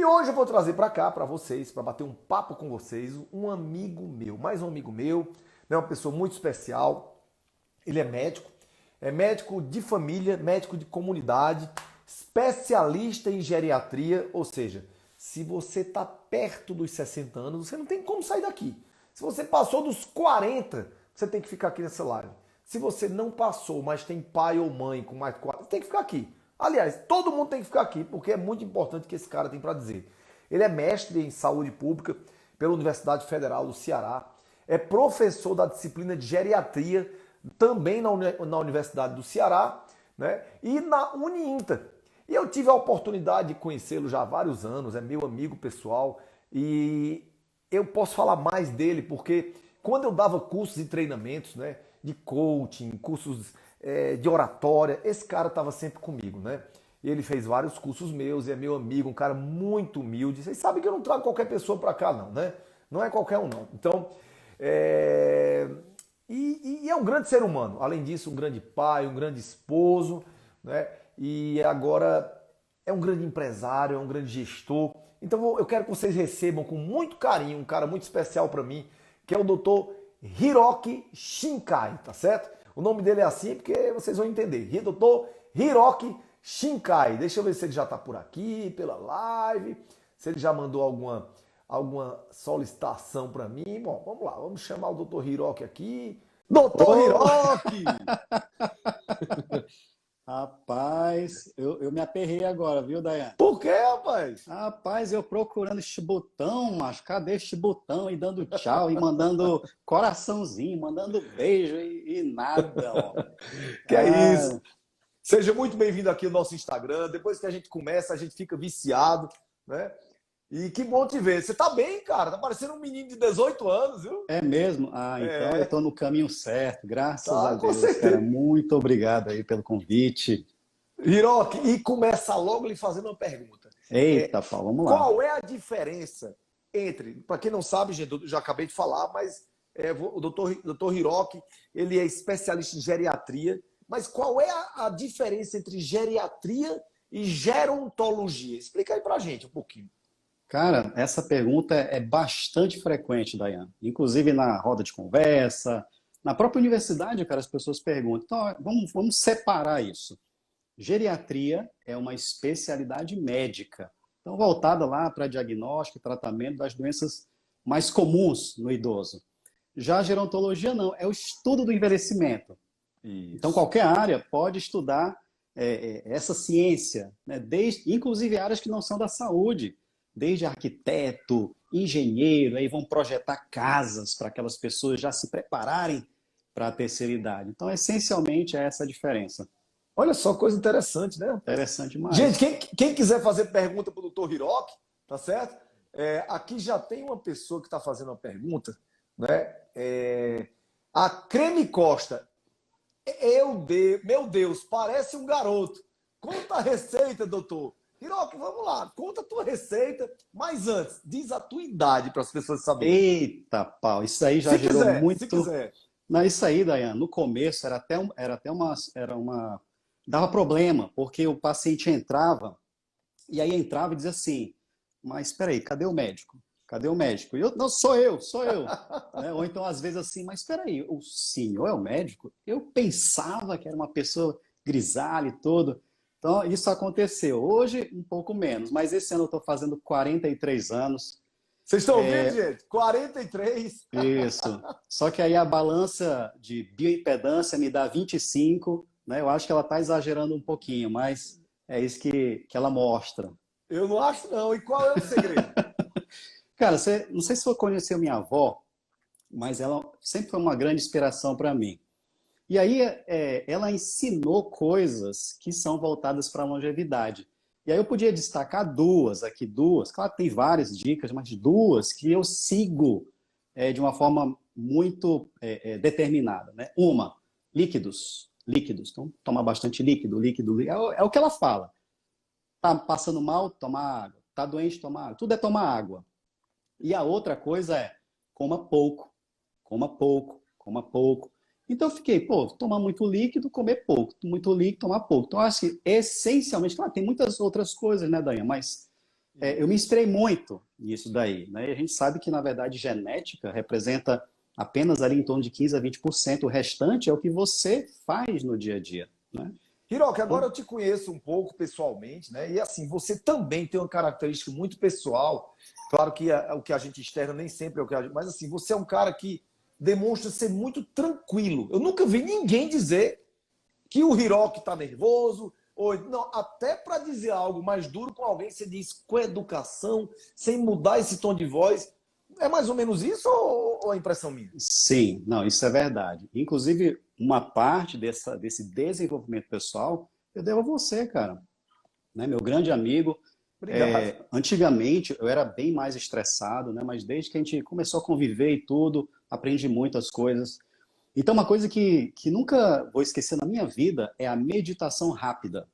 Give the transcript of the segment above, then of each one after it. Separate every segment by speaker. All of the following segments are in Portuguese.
Speaker 1: hoje eu vou trazer para cá, para vocês, para bater um papo com vocês, um amigo meu, mais um amigo meu, né, uma pessoa muito especial. Ele é médico de família, médico de comunidade, especialista em geriatria, ou seja, se você está perto dos 60 anos, você não tem como sair daqui. Se você passou dos 40, você tem que ficar aqui nessa live. Se você não passou, mas tem pai ou mãe com mais de 40, você tem que ficar aqui. Aliás, todo mundo tem que ficar aqui, porque é muito importante o que esse cara tem para dizer. Ele é mestre em saúde pública pela Universidade Federal do Ceará, é professor da disciplina de geriatria, também na Universidade do Ceará, né? E na Uniinter. E eu tive a oportunidade de conhecê-lo já há vários anos, é meu amigo pessoal, e eu posso falar mais dele, porque quando eu dava cursos e treinamentos, né, de coaching, cursos de oratória, esse cara estava sempre comigo, né? Ele fez vários cursos meus, é meu amigo, um cara muito humilde. Vocês sabem que eu não trago qualquer pessoa para cá, não, né? Não é qualquer um, não. Então, E é um grande ser humano. Além disso, um grande pai, um grande esposo, né? E agora é um grande empresário, é um grande gestor. Então eu quero que vocês recebam com muito carinho um cara muito especial para mim, que é o Dr. Hiroki Shinkai, tá certo? O nome dele é assim porque vocês vão entender. Dr. Hiroki Shinkai. Deixa eu ver se ele já está por aqui, pela live, se ele já mandou alguma solicitação para mim. Bom, vamos lá, vamos chamar o Dr. Hiroki aqui. Dr. Hiroki!
Speaker 2: Rapaz, eu me aperrei agora, viu, Daiane?
Speaker 1: Por quê, rapaz?
Speaker 2: Rapaz, eu procurando este botão, mas cadê este botão? E dando tchau, e mandando coraçãozinho, mandando beijo e nada, ó.
Speaker 1: Que é isso? Seja muito bem-vindo aqui no nosso Instagram. Depois que a gente começa, a gente fica viciado, né? E que bom te ver. Você tá bem, cara? Tá parecendo um menino de 18 anos, viu?
Speaker 2: É mesmo? Então eu tô no caminho certo, graças a
Speaker 1: com
Speaker 2: Deus,
Speaker 1: certeza.
Speaker 2: cara. Muito obrigado aí pelo convite.
Speaker 1: Hiroki, e começa logo lhe fazendo uma pergunta.
Speaker 2: Eita, Paulo, vamos lá.
Speaker 1: Qual é a diferença entre, para quem não sabe, gente, eu já acabei de falar, mas o Dr. Hiroki, ele é especialista em geriatria, mas qual é a diferença entre geriatria e gerontologia? Explica aí pra gente um pouquinho.
Speaker 2: Cara, essa pergunta é bastante frequente, Daiane. Inclusive na roda de conversa, na própria universidade, cara, as pessoas perguntam. Então, vamos separar isso. Geriatria é uma especialidade médica, então voltada lá para diagnóstico e tratamento das doenças mais comuns no idoso. Já a gerontologia não, é o estudo do envelhecimento. Isso. Então qualquer área pode estudar essa ciência, né? Inclusive áreas que não são da saúde, desde arquiteto, engenheiro, aí vão projetar casas para aquelas pessoas já se prepararem para a terceira idade. Então, essencialmente, é essa a diferença.
Speaker 1: Olha só, coisa interessante, né?
Speaker 2: Interessante demais.
Speaker 1: Gente, quem quiser fazer pergunta para o Dr. Hiroki, tá certo? Aqui já tem uma pessoa que está fazendo uma pergunta, né? A Creme Costa. Meu Deus, parece um garoto. Conta a receita, doutor. Hiroki, vamos lá, conta a tua receita, mas antes, diz a tua idade para as pessoas saberem.
Speaker 2: Eita, pau, isso aí já gerou muito...
Speaker 1: Se quiser.
Speaker 2: Não, isso aí, Daiane, no começo dava problema, porque o paciente entrava, e aí entrava e dizia assim, mas espera aí, cadê o médico? Cadê o médico? E eu, não, sou eu. Né? Ou então, às vezes, assim, mas espera aí, o senhor é o médico? Eu pensava que era uma pessoa grisalha e tudo. Então, isso aconteceu. Hoje, um pouco menos, mas esse ano eu estou fazendo 43 anos.
Speaker 1: Vocês estão ouvindo, gente? 43.
Speaker 2: Isso. Só que aí a balança de bioimpedância me dá 25, né? Eu acho que ela está exagerando um pouquinho, mas é isso que ela mostra.
Speaker 1: Eu não acho, não. E qual é o segredo?
Speaker 2: Cara, não sei se você conheceu minha avó, mas ela sempre foi uma grande inspiração para mim. E aí ela ensinou coisas que são voltadas para a longevidade. E aí eu podia destacar duas. Claro que tem várias dicas, mas duas que eu sigo de uma forma muito determinada, né? Uma, líquidos. Então, tomar bastante líquido. É o que ela fala. Tá passando mal, tomar água. Tá doente, tomar água. Tudo é tomar água. E a outra coisa é, coma pouco. Então eu fiquei, tomar muito líquido, comer pouco. Muito líquido, tomar pouco. Então eu acho que, essencialmente, claro, tem muitas outras coisas, né, Daiane? Mas eu me inspirei muito nisso daí, né? E a gente sabe que, na verdade, genética representa apenas ali em torno de 15 a 20%. O restante é o que você faz no dia a dia, né?
Speaker 1: Hiroki, agora
Speaker 2: Então,
Speaker 1: eu te conheço um pouco pessoalmente, né? E assim, você também tem uma característica muito pessoal. Claro que o que a gente externa nem sempre é o que a gente... Mas assim, você é um cara que demonstra ser muito tranquilo. Eu nunca vi ninguém dizer que o Hiroki está nervoso, ou não, até para dizer algo mais duro com alguém, você diz com educação, sem mudar esse tom de voz. É mais ou menos isso ou é impressão minha?
Speaker 2: sim, não, isso é verdade. Inclusive, uma parte desse desenvolvimento pessoal eu devo a você, cara, né? Meu grande amigo.
Speaker 1: Obrigado.
Speaker 2: Antigamente eu era bem mais estressado, né? Mas desde que a gente começou a conviver e tudo, aprendi muitas coisas. Então, uma coisa que nunca vou esquecer na minha vida é a meditação rápida,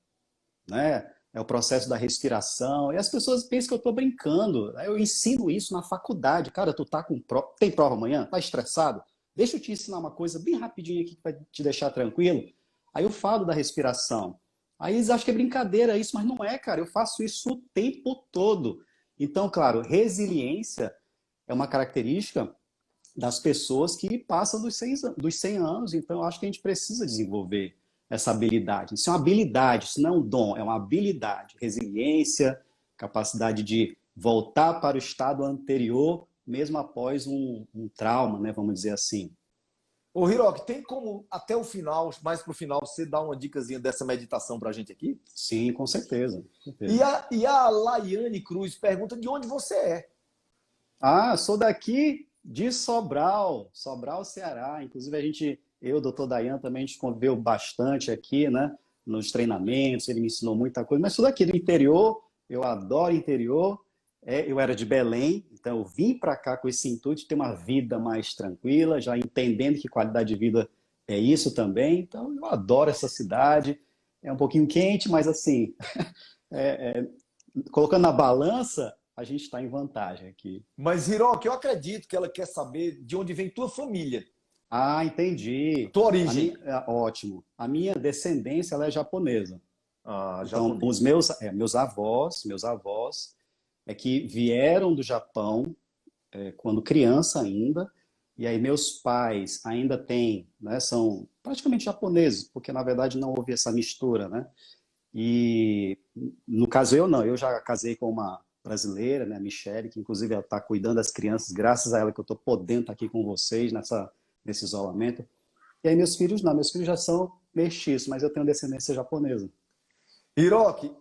Speaker 2: né? É o processo da respiração. E as pessoas pensam que eu estou brincando, né? Eu ensino isso na faculdade. Cara, tu tá com tem prova amanhã? Tá estressado? Deixa eu te ensinar uma coisa bem rapidinho aqui que vai te deixar tranquilo. Aí eu falo da respiração. Aí eles acham que é brincadeira isso, mas não é, cara. Eu faço isso o tempo todo. Então, claro, resiliência é uma característica das pessoas que passam dos 100 anos. Então, eu acho que a gente precisa desenvolver essa habilidade. Isso é uma habilidade, isso não é um dom, é uma habilidade. Resiliência, capacidade de voltar para o estado anterior, mesmo após um trauma, né, vamos dizer assim.
Speaker 1: Ô, Hiroki, tem como até o final, mais pro final, você dar uma dicasinha dessa meditação pra gente aqui?
Speaker 2: Sim, com certeza. Com
Speaker 1: E
Speaker 2: certeza.
Speaker 1: a Laiane Cruz pergunta de onde você é.
Speaker 2: Ah, sou daqui de Sobral, Sobral, Ceará. Inclusive, eu, o doutor Dayan, também a gente conviveu bastante aqui, né? Nos treinamentos, ele me ensinou muita coisa. Mas sou daqui do interior, eu adoro interior. Eu era de Belém, então eu vim para cá com esse intuito de ter uma vida mais tranquila, já entendendo que qualidade de vida é isso também. Então, eu adoro essa cidade. É um pouquinho quente, mas assim, colocando na balança, a gente está em vantagem aqui.
Speaker 1: Mas, Hiroki, eu acredito que ela quer saber de onde vem tua família,
Speaker 2: Ah,
Speaker 1: a
Speaker 2: entendi.
Speaker 1: tua origem.
Speaker 2: Ótimo. A minha descendência ela é japonesa.
Speaker 1: Ah,
Speaker 2: Então,
Speaker 1: japonês.
Speaker 2: meus avós é que vieram do Japão quando criança ainda, e aí meus pais ainda têm, né, são praticamente japoneses, porque na verdade não houve essa mistura, né? E no caso eu não, eu já casei com uma brasileira, né, Michele, que inclusive ela está cuidando das crianças, graças a ela que eu estou podendo estar aqui com vocês nesse isolamento. E aí meus filhos não, meus filhos já são mestiços, mas eu tenho descendência japonesa.
Speaker 1: Hiroki,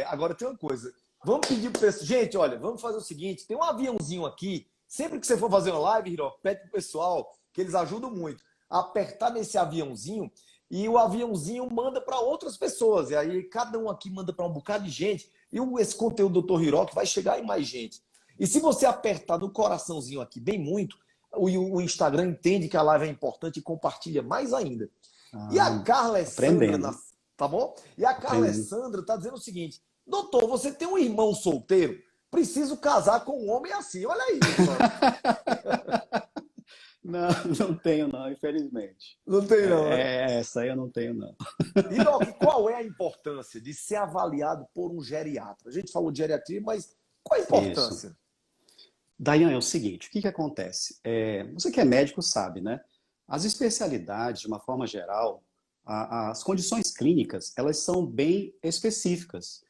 Speaker 1: agora tem uma coisa. Vamos pedir pro pessoal. Gente, olha, vamos fazer o seguinte: tem um aviãozinho aqui. Sempre que você for fazer uma live, Hiroki, pede pro pessoal, que eles ajudam muito, a apertar nesse aviãozinho e o aviãozinho manda para outras pessoas. E aí cada um aqui manda para um bocado de gente. E esse conteúdo do Dr. Hiroki vai chegar em mais gente. E se você apertar no coraçãozinho aqui bem muito, o Instagram entende que a live é importante e compartilha mais ainda. E a
Speaker 2: Ah,
Speaker 1: Carla Alessandra,
Speaker 2: aprendendo,
Speaker 1: tá bom? E a Carla
Speaker 2: aprendendo.
Speaker 1: Alessandra tá dizendo o seguinte: doutor, você tem um irmão solteiro? Preciso casar com um homem assim. Olha aí, Hiroki.
Speaker 2: Não, não tenho não, infelizmente.
Speaker 1: Não tem não, né?
Speaker 2: Essa aí eu não tenho não.
Speaker 1: Hiroki, qual é a importância de ser avaliado por um geriatra? A gente falou de geriatria, mas qual a
Speaker 2: Isso.
Speaker 1: importância?
Speaker 2: Dayan, é o seguinte, o que que acontece? Você que é médico sabe, né? As especialidades, de uma forma geral, as condições clínicas, elas são bem específicas.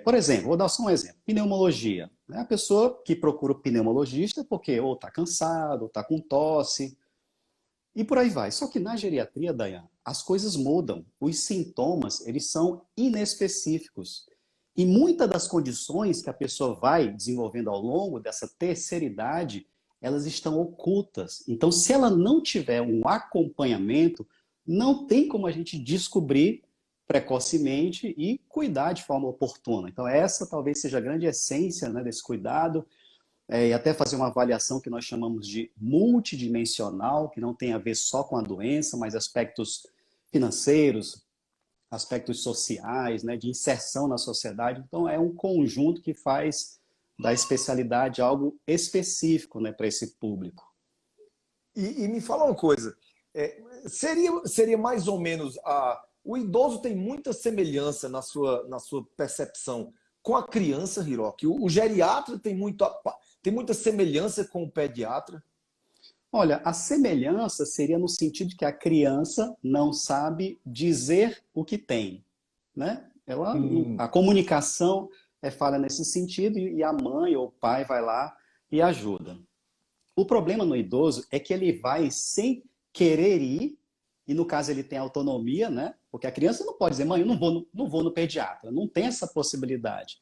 Speaker 2: Por exemplo, vou dar só um exemplo, pneumologia, né? A pessoa que procura o pneumologista é porque ou está cansado, ou está com tosse, e por aí vai. Só que na geriatria, Dayan, as coisas mudam. Os sintomas, eles são inespecíficos. E muitas das condições que a pessoa vai desenvolvendo ao longo dessa terceira idade, elas estão ocultas. Então, se ela não tiver um acompanhamento, não tem como a gente descobrir precocemente e cuidar de forma oportuna. Então, essa talvez seja a grande essência, né, desse cuidado, e até fazer uma avaliação que nós chamamos de multidimensional, que não tem a ver só com a doença, mas aspectos financeiros, aspectos sociais, né, de inserção na sociedade. Então, é um conjunto que faz da especialidade algo específico, né, para esse público.
Speaker 1: E me fala uma coisa: seria mais ou menos. O idoso tem muita semelhança na sua percepção com a criança, Hiroki? O geriatra tem muita semelhança com o pediatra?
Speaker 2: Olha, a semelhança seria no sentido de que a criança não sabe dizer o que tem, né? A comunicação é falha nesse sentido e a mãe ou o pai vai lá e ajuda. O problema no idoso é que ele vai sem querer ir, e no caso ele tem autonomia, né? Porque a criança não pode dizer, mãe, eu não vou no pediatra, não tem essa possibilidade.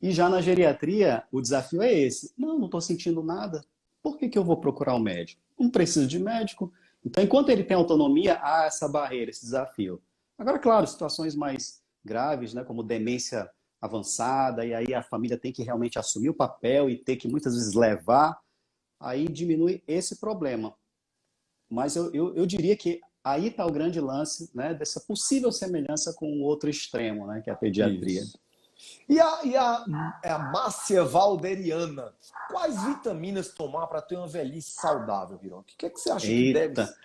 Speaker 2: E já na geriatria, o desafio é esse. Não estou sentindo nada. Por que eu vou procurar um médico? Não preciso de médico. Então, enquanto ele tem autonomia, há essa barreira, esse desafio. Agora, claro, situações mais graves, né, como demência avançada, e aí a família tem que realmente assumir o papel e ter que muitas vezes levar, aí diminui esse problema. Mas eu diria que aí está o grande lance, né, dessa possível semelhança com o outro extremo, né, que é a pediatria.
Speaker 1: Isso. E a Márcia Valderiana, quais vitaminas tomar para ter uma velhice saudável, Hiroki? O que é que você acha que deve...
Speaker 2: Eita!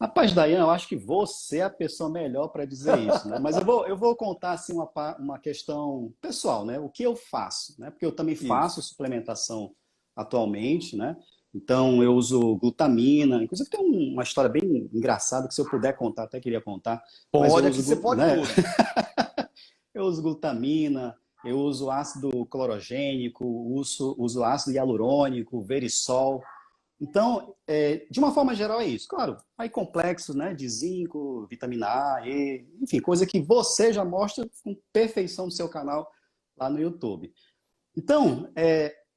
Speaker 2: Rapaz, Dayan, eu acho que você é a pessoa melhor para dizer isso, né? Mas eu vou contar assim, uma questão pessoal, né? O que eu faço, né? Porque eu também faço suplementação atualmente, né? Então, eu uso glutamina. Inclusive, tem uma história bem engraçada que, se eu puder contar, até queria contar. Mas eu
Speaker 1: Pode, aqui
Speaker 2: uso,
Speaker 1: você pode
Speaker 2: né?
Speaker 1: tudo.
Speaker 2: Eu uso glutamina, eu uso ácido clorogênico, uso ácido hialurônico, verisol. Então, de uma forma geral é isso. Claro, aí complexos, né, de zinco, vitamina A, E, enfim, coisa que você já mostra com perfeição no seu canal lá no YouTube. Então,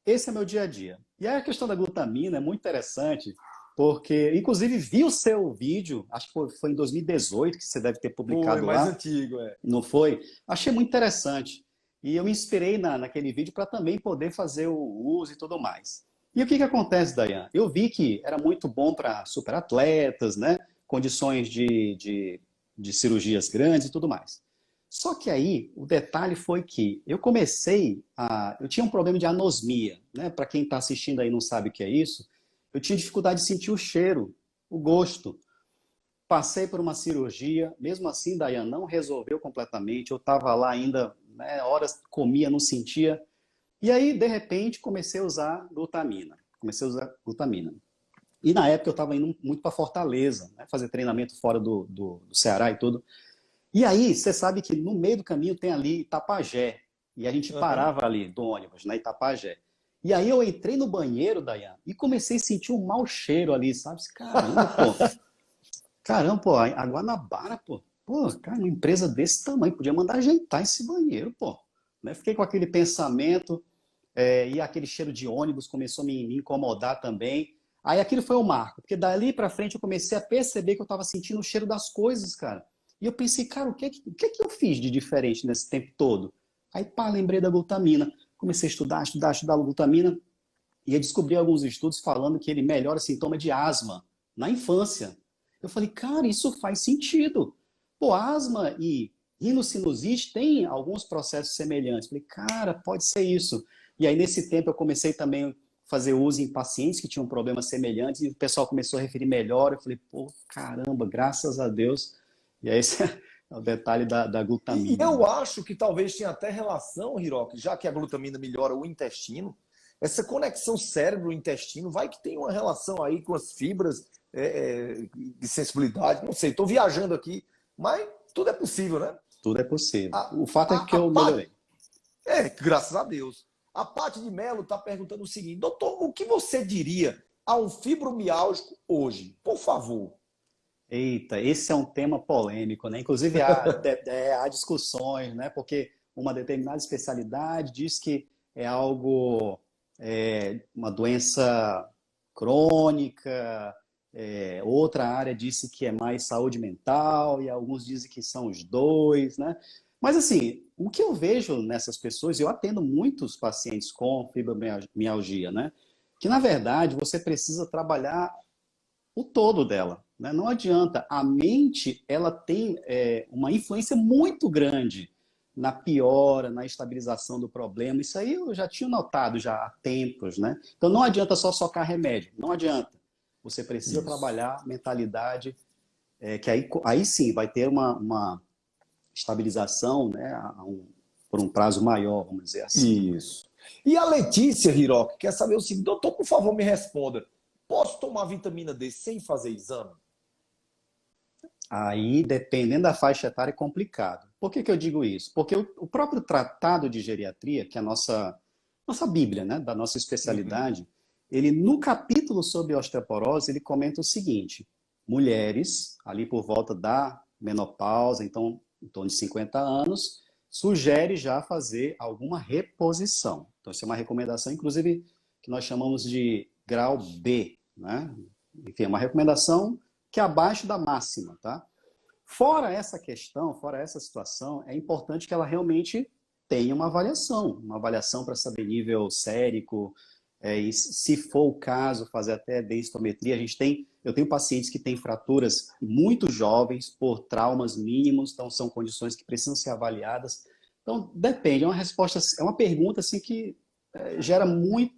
Speaker 2: esse é meu dia a dia. E aí a questão da glutamina é muito interessante, porque, inclusive, vi o seu vídeo, acho que foi em 2018 que você deve ter
Speaker 1: Foi
Speaker 2: publicado
Speaker 1: mais
Speaker 2: lá,
Speaker 1: antigo,
Speaker 2: não foi? Achei muito interessante. E eu me inspirei naquele vídeo para também poder fazer o uso e tudo mais. E o que acontece, Dayan? Eu vi que era muito bom para superatletas, né? Condições de cirurgias grandes e tudo mais. Só que aí, o detalhe foi que eu tinha um problema de anosmia, né? Para quem está assistindo aí e não sabe o que é isso, eu tinha dificuldade de sentir o cheiro, o gosto. Passei por uma cirurgia, mesmo assim, Dayan, não resolveu completamente. Eu estava lá ainda, né, horas comia, não sentia. E aí, de repente, comecei a usar glutamina. E na época eu estava indo muito para Fortaleza, né, fazer treinamento fora do Ceará e tudo. E aí, você sabe que no meio do caminho tem ali Itapajé. E a gente parava ali do ônibus, na Itapajé. E aí eu entrei no banheiro, Dayan, e comecei a sentir um mau cheiro ali, sabe? Caramba, pô. Caramba, pô, a Guanabara, pô, cara, uma empresa desse tamanho, podia mandar ajeitar esse banheiro, pô. Né? Fiquei com aquele pensamento, e aquele cheiro de ônibus começou a me incomodar também. Aí aquilo foi o marco, porque dali pra frente eu comecei a perceber que eu tava sentindo o cheiro das coisas, cara. E eu pensei, cara, o que eu fiz de diferente nesse tempo todo? Aí, pá, lembrei da glutamina. Comecei a estudar a glutamina, e eu descobri alguns estudos falando que ele melhora sintoma de asma na infância. Eu falei, cara, isso faz sentido. Pô, asma e rinocinusite têm alguns processos semelhantes. Eu falei, cara, pode ser isso. E aí, nesse tempo, eu comecei também a fazer uso em pacientes que tinham problemas semelhantes, e o pessoal começou a referir melhor. Eu falei, pô, caramba, graças a Deus. E aí, esse é o detalhe da
Speaker 1: E
Speaker 2: glutamina,
Speaker 1: eu
Speaker 2: né?
Speaker 1: acho que talvez tenha até relação, Hiroki, já que a glutamina melhora o intestino, essa conexão cérebro-intestino vai que tem uma relação aí com as fibras de sensibilidade. Não sei, estou viajando aqui, mas tudo é possível, né?
Speaker 2: Tudo é possível.
Speaker 1: A,
Speaker 2: O fato é que
Speaker 1: a, a
Speaker 2: eu
Speaker 1: Paty,
Speaker 2: melhorei.
Speaker 1: graças a Deus. A Paty de Mello está perguntando o seguinte: doutor, o que você diria a um fibromialgico hoje? Por favor.
Speaker 2: Eita, esse é um tema polêmico, né? Inclusive há discussões, né? Porque uma determinada especialidade diz que é algo, uma doença crônica, outra área disse que é mais saúde mental, e alguns dizem que são os dois, né? Mas assim, o que eu vejo nessas pessoas, eu atendo muitos pacientes com fibromialgia, né? Que na verdade você precisa trabalhar o todo dela, né? Não adianta. A mente, ela tem uma influência muito grande na piora, na estabilização do problema. Isso aí eu já tinha notado já há tempos, né? Então não adianta só socar remédio, não adianta. Você precisa
Speaker 1: Isso.
Speaker 2: trabalhar mentalidade, que aí sim vai ter uma estabilização, né? por um prazo maior, vamos dizer assim.
Speaker 1: Isso. E a Letícia Hiroki quer saber o seguinte: doutor, por favor, me responda. Posso tomar vitamina D sem fazer exame?
Speaker 2: Aí, dependendo da faixa etária, é complicado. Por que que eu digo isso? Porque o próprio Tratado de Geriatria, que é a nossa Bíblia, né, da nossa
Speaker 1: Uhum.
Speaker 2: especialidade, ele, no capítulo sobre osteoporose, ele comenta o seguinte: mulheres, ali por volta da menopausa, então, em torno de 50 anos, sugere já fazer alguma reposição. Então, isso é uma recomendação, inclusive, que nós chamamos de grau B, né? Enfim, é uma recomendação que é abaixo da máxima, tá? Fora essa questão, fora essa situação, é importante que ela realmente tenha uma avaliação para saber nível sérico, e se for o caso, fazer até densitometria. Eu tenho pacientes que têm fraturas muito jovens por traumas mínimos, então são condições que precisam ser avaliadas. Então, depende, é uma pergunta assim que gera muito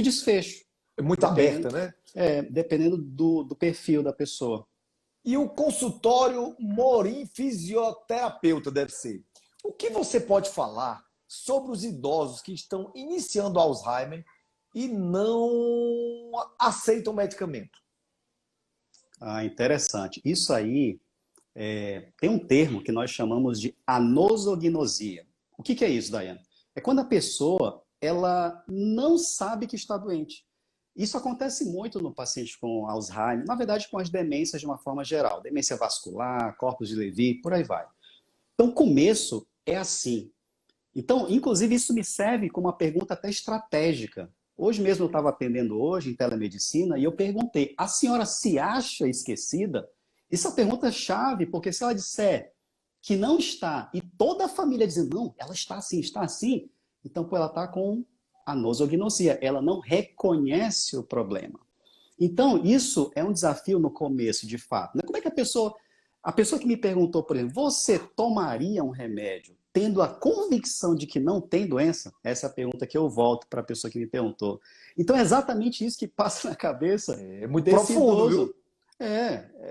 Speaker 2: desfecho,
Speaker 1: É muito aberta,
Speaker 2: dependendo,
Speaker 1: né?
Speaker 2: dependendo do perfil da pessoa.
Speaker 1: E o consultório Morim Fisioterapeuta deve ser. O que você pode falar sobre os idosos que estão iniciando Alzheimer e não aceitam medicamento?
Speaker 2: Ah, interessante. Isso aí tem um termo que nós chamamos de anosognosia. O que que é isso, Daiane? É quando a pessoa ela não sabe que está doente. Isso acontece muito no paciente com Alzheimer, na verdade com as demências de uma forma geral, demência vascular, corpus de Levy, por aí vai. Então, o começo é assim. Então, inclusive, isso me serve como uma pergunta até estratégica. Hoje mesmo eu estava atendendo hoje em telemedicina e eu perguntei: a senhora se acha esquecida? Isso é uma pergunta chave, porque se ela disser que não está e toda a família dizer não, ela está assim, então pô, ela está com anosognosia, ela não reconhece o problema. Então, isso é um desafio no começo, de fato. Né? Como é que a pessoa que me perguntou, por exemplo, você tomaria um remédio tendo a convicção de que não tem doença? Essa é a pergunta que eu volto para a pessoa que me perguntou. Então, é exatamente isso que passa na cabeça
Speaker 1: É muito
Speaker 2: desse
Speaker 1: profundo, viu?
Speaker 2: idoso.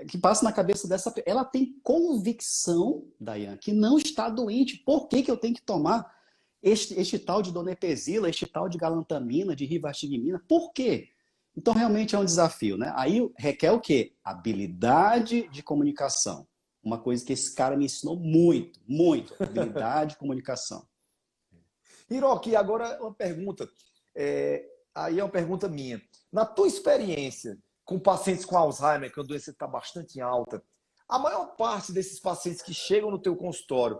Speaker 2: Que passa na cabeça dessa pessoa. Ela tem convicção, Dayane, que não está doente. Por que que eu tenho que tomar este tal de donepezila, este tal de galantamina, de rivastigmina? Por quê? Então, realmente é um desafio, né? Aí requer o quê? Habilidade de comunicação. Uma coisa que esse cara me ensinou muito, muito. Habilidade de comunicação.
Speaker 1: Hiroki, agora uma pergunta. Aí é uma pergunta minha. Na tua experiência com pacientes com Alzheimer, que é uma doença que está bastante alta, a maior parte desses pacientes que chegam no teu consultório,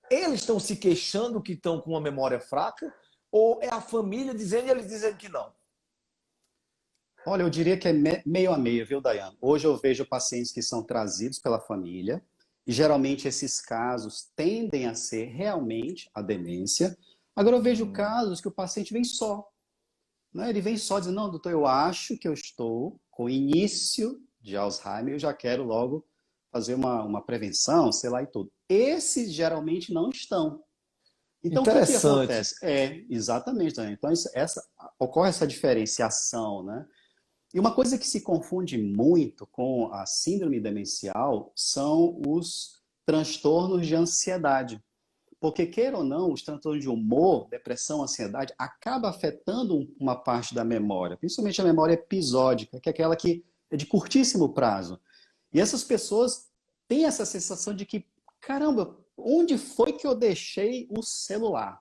Speaker 1: eles estão se queixando que estão com uma memória fraca? Ou é a família dizendo e eles dizendo que não?
Speaker 2: Olha, eu diria que é meio a meio, viu, Dayane? Hoje eu vejo pacientes que são trazidos pela família, e geralmente esses casos tendem a ser realmente a demência. Agora eu vejo
Speaker 1: Hum,
Speaker 2: casos que o paciente vem só, né? Ele vem só dizendo, não, doutor, eu acho que eu estou com início de Alzheimer, eu já quero logo fazer uma prevenção, sei lá e tudo. Esses geralmente não estão. Então, o que que
Speaker 1: interessante.
Speaker 2: acontece? Exatamente, Daniel. Então, ocorre essa diferenciação, né? E uma coisa que se confunde muito com a síndrome demencial são os transtornos de ansiedade. Porque, queira ou não, os transtornos de humor, depressão, ansiedade, acaba afetando uma parte da memória, principalmente a memória episódica, que é aquela que é de curtíssimo prazo. E essas pessoas têm essa sensação de que, caramba, onde foi que eu deixei o celular?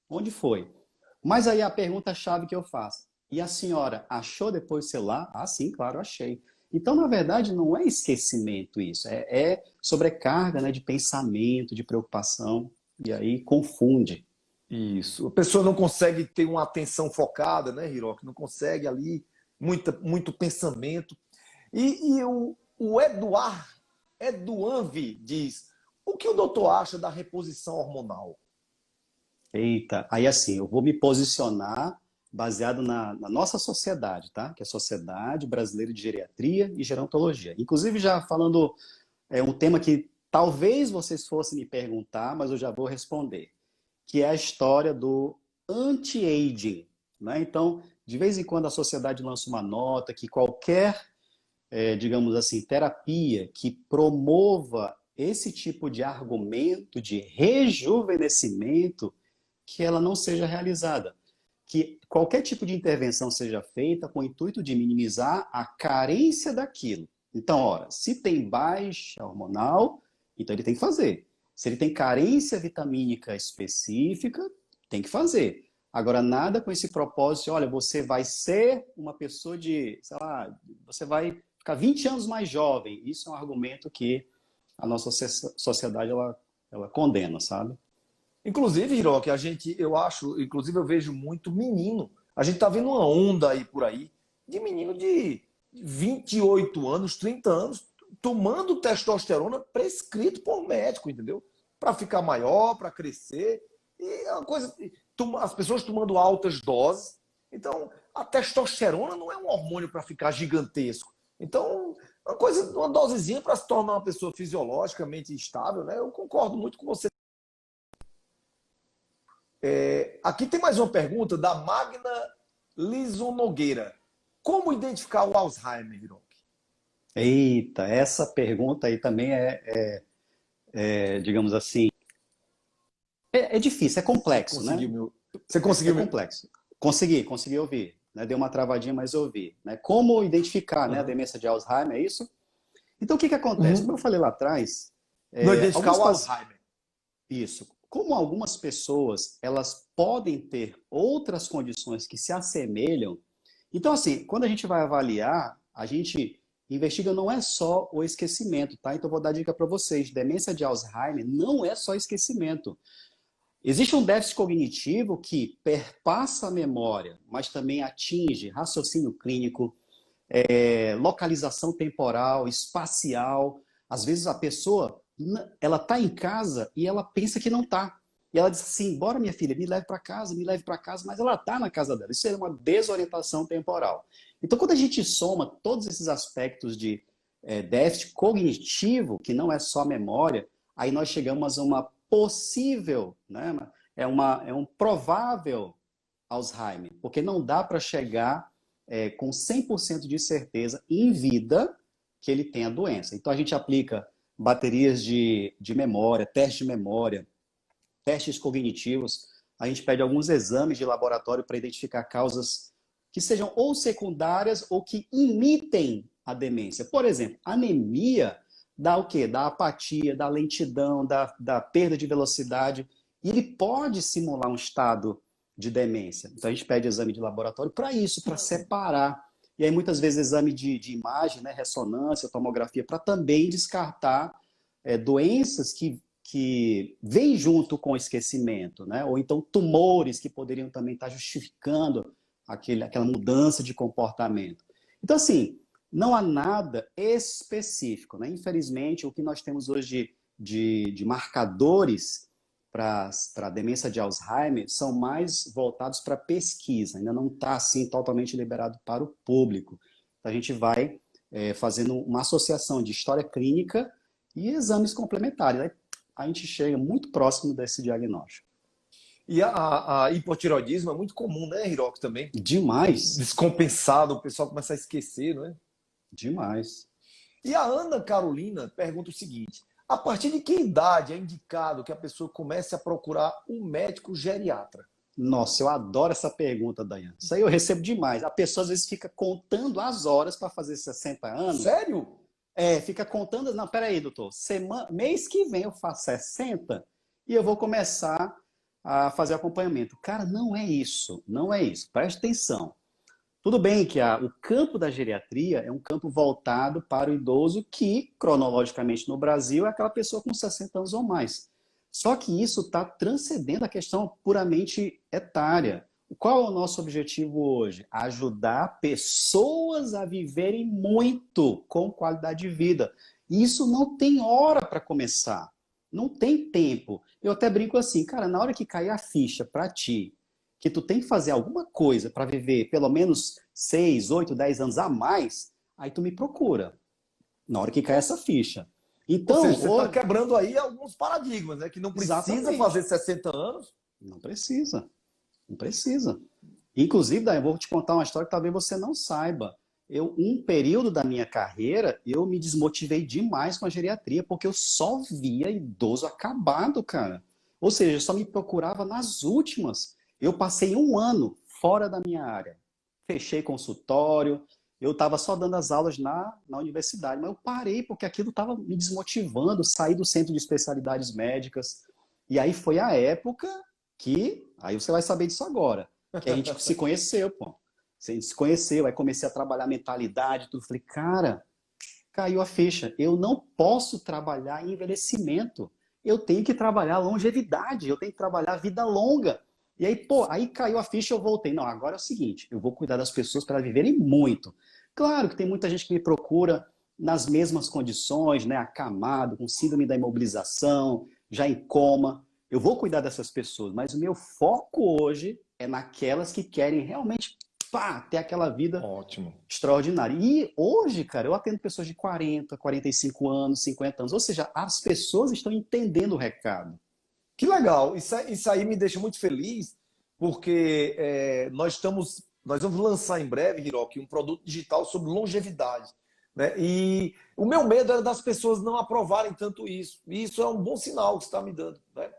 Speaker 2: Onde foi? Mas aí a pergunta-chave que eu faço: e a senhora achou depois o celular? Ah, sim, claro, achei. Então, na verdade, não é esquecimento isso, é sobrecarga, né, de pensamento, de preocupação, e aí confunde.
Speaker 1: Isso. A pessoa não consegue ter uma atenção focada, né, Hiroki? Não consegue ali muito pensamento. E o Eduanvi diz: o que o doutor acha da reposição hormonal?
Speaker 2: Eita, aí assim, eu vou me posicionar baseado na nossa sociedade, tá? Que é a Sociedade Brasileira de Geriatria e Gerontologia. Inclusive, já falando, um tema que talvez vocês fossem me perguntar, mas eu já vou responder, que é a história do anti-aging, né? Então, de vez em quando a sociedade lança uma nota que qualquer, digamos assim, terapia que promova esse tipo de argumento de rejuvenescimento que ela não seja realizada. Que qualquer tipo de intervenção seja feita com o intuito de minimizar a carência daquilo. Então, ora, se tem baixa hormonal, então ele tem que fazer. Se ele tem carência vitamínica específica, tem que fazer. Agora, nada com esse propósito, olha, você vai ser uma pessoa de, sei lá, você vai ficar 20 anos mais jovem. Isso é um argumento que a nossa sociedade, ela condena, sabe?
Speaker 1: Inclusive, Hiroki, eu vejo muito menino. A gente tá vendo uma onda aí por aí de menino de 28 anos, 30 anos, tomando testosterona prescrito por médico, entendeu? Para ficar maior, para crescer. E é uma coisa, as pessoas tomando altas doses. Então, a testosterona não é um hormônio para ficar gigantesco. Então, uma dosezinha para se tornar uma pessoa fisiologicamente estável, né? Eu concordo muito com você. Aqui tem mais uma pergunta da Magna Lison Nogueira. Como identificar o Alzheimer, Hiroki?
Speaker 2: Eita, essa pergunta aí também digamos assim, é difícil, é complexo, né?
Speaker 1: Você conseguiu
Speaker 2: É complexo. Consegui ouvir. Né? Deu uma travadinha, mas eu ouvi. Né? Como identificar, né, a demência de Alzheimer, é isso? Então, o que acontece? Como eu falei lá atrás,
Speaker 1: Não identificar o Alzheimer.
Speaker 2: Isso. Como algumas pessoas, elas podem ter outras condições que se assemelham. Então, assim, quando a gente vai avaliar, a gente investiga não é só o esquecimento, tá? Então, eu vou dar dica para vocês. Demência de Alzheimer não é só esquecimento. Existe um déficit cognitivo que perpassa a memória, mas também atinge raciocínio clínico, localização temporal, espacial. Às vezes a pessoa, ela está em casa e ela pensa que não está. E ela diz assim, bora minha filha, me leve para casa, mas ela está na casa dela. Isso é uma desorientação temporal. Então, quando a gente soma todos esses aspectos de déficit cognitivo, que não é só memória, aí nós chegamos a uma possível, né? É um provável Alzheimer, porque não dá para chegar com 100% de certeza em vida que ele tem a doença. Então a gente aplica baterias de memória, testes de memória, testes cognitivos, a gente pede alguns exames de laboratório para identificar causas que sejam ou secundárias ou que imitem a demência. Por exemplo, anemia dá o quê? Da apatia, da lentidão, da perda de velocidade. E ele pode simular um estado de demência. Então, a gente pede exame de laboratório para isso, para separar. E aí, muitas vezes, exame de imagem, né, ressonância, tomografia, para também descartar doenças que vêm junto com o esquecimento, né? Ou então tumores que poderiam também estar justificando aquela mudança de comportamento. Então, assim, não há nada específico, né? Infelizmente, o que nós temos hoje de marcadores para a demência de Alzheimer são mais voltados para pesquisa, ainda não está assim totalmente liberado para o público. Então, a gente vai fazendo uma associação de história clínica e exames complementares. Aí a gente chega muito próximo desse diagnóstico.
Speaker 1: E a hipotireoidismo é muito comum, né, Hiroki, também?
Speaker 2: Demais.
Speaker 1: Descompensado, o pessoal começa a esquecer, não é?
Speaker 2: Demais.
Speaker 1: E a Ana Carolina pergunta o seguinte: a partir de que idade é indicado que a pessoa comece a procurar um médico geriatra?
Speaker 2: Nossa, eu adoro essa pergunta, Daiane. Isso aí eu recebo demais. A pessoa às vezes fica contando as horas para fazer 60 anos.
Speaker 1: Sério?
Speaker 2: Fica contando. Não, peraí, doutor. Mês que vem eu faço 60 e eu vou começar a fazer acompanhamento. Cara, não é isso. Não é isso. Preste atenção. Tudo bem que o campo da geriatria é um campo voltado para o idoso que, cronologicamente no Brasil, é aquela pessoa com 60 anos ou mais. Só que isso está transcendendo a questão puramente etária. Qual é o nosso objetivo hoje? Ajudar pessoas a viverem muito com qualidade de vida. E isso não tem hora para começar. Não tem tempo. Eu até brinco assim, cara, na hora que cair a ficha para ti, que tu tem que fazer alguma coisa para viver pelo menos 6, 8, 10 anos a mais, aí tu me procura. Na hora que cai essa ficha. Então,
Speaker 1: ou seja, você está quebrando aí alguns paradigmas, né? Que não precisa fazer 60 anos.
Speaker 2: Não precisa. Não precisa. Inclusive, Daí, eu vou te contar uma história que talvez você não saiba. um período da minha carreira, eu me desmotivei demais com a geriatria, porque eu só via idoso acabado, cara. Ou seja, eu só me procurava nas últimas. Eu passei um ano fora da minha área. Fechei consultório, eu estava só dando as aulas na universidade, mas eu parei porque aquilo estava me desmotivando, saí do centro de especialidades médicas. E aí foi a época que, aí você vai saber disso agora, que a gente se conheceu, pô. A gente se conheceu, aí comecei a trabalhar mentalidade, tudo. Falei, cara, caiu a ficha. Eu não posso trabalhar em envelhecimento. Eu tenho que trabalhar longevidade, eu tenho que trabalhar vida longa. E aí, pô, aí caiu a ficha e eu voltei. Não, agora é o seguinte, eu vou cuidar das pessoas para elas viverem muito. Claro que tem muita gente que me procura nas mesmas condições, né, acamado, com síndrome da imobilização, já em coma. Eu vou cuidar dessas pessoas, mas o meu foco hoje é naquelas que querem realmente, pá, ter aquela vida
Speaker 1: Ótimo.
Speaker 2: extraordinária. E hoje, cara, eu atendo pessoas de 40, 45 anos, 50 anos. Ou seja, as pessoas estão entendendo o recado.
Speaker 1: Que legal. Isso aí me deixa muito feliz, porque nós vamos lançar em breve, Hiroki, um produto digital sobre longevidade. Né? E o meu medo era das pessoas não aprovarem tanto isso. E isso é um bom sinal que você está me dando. Né?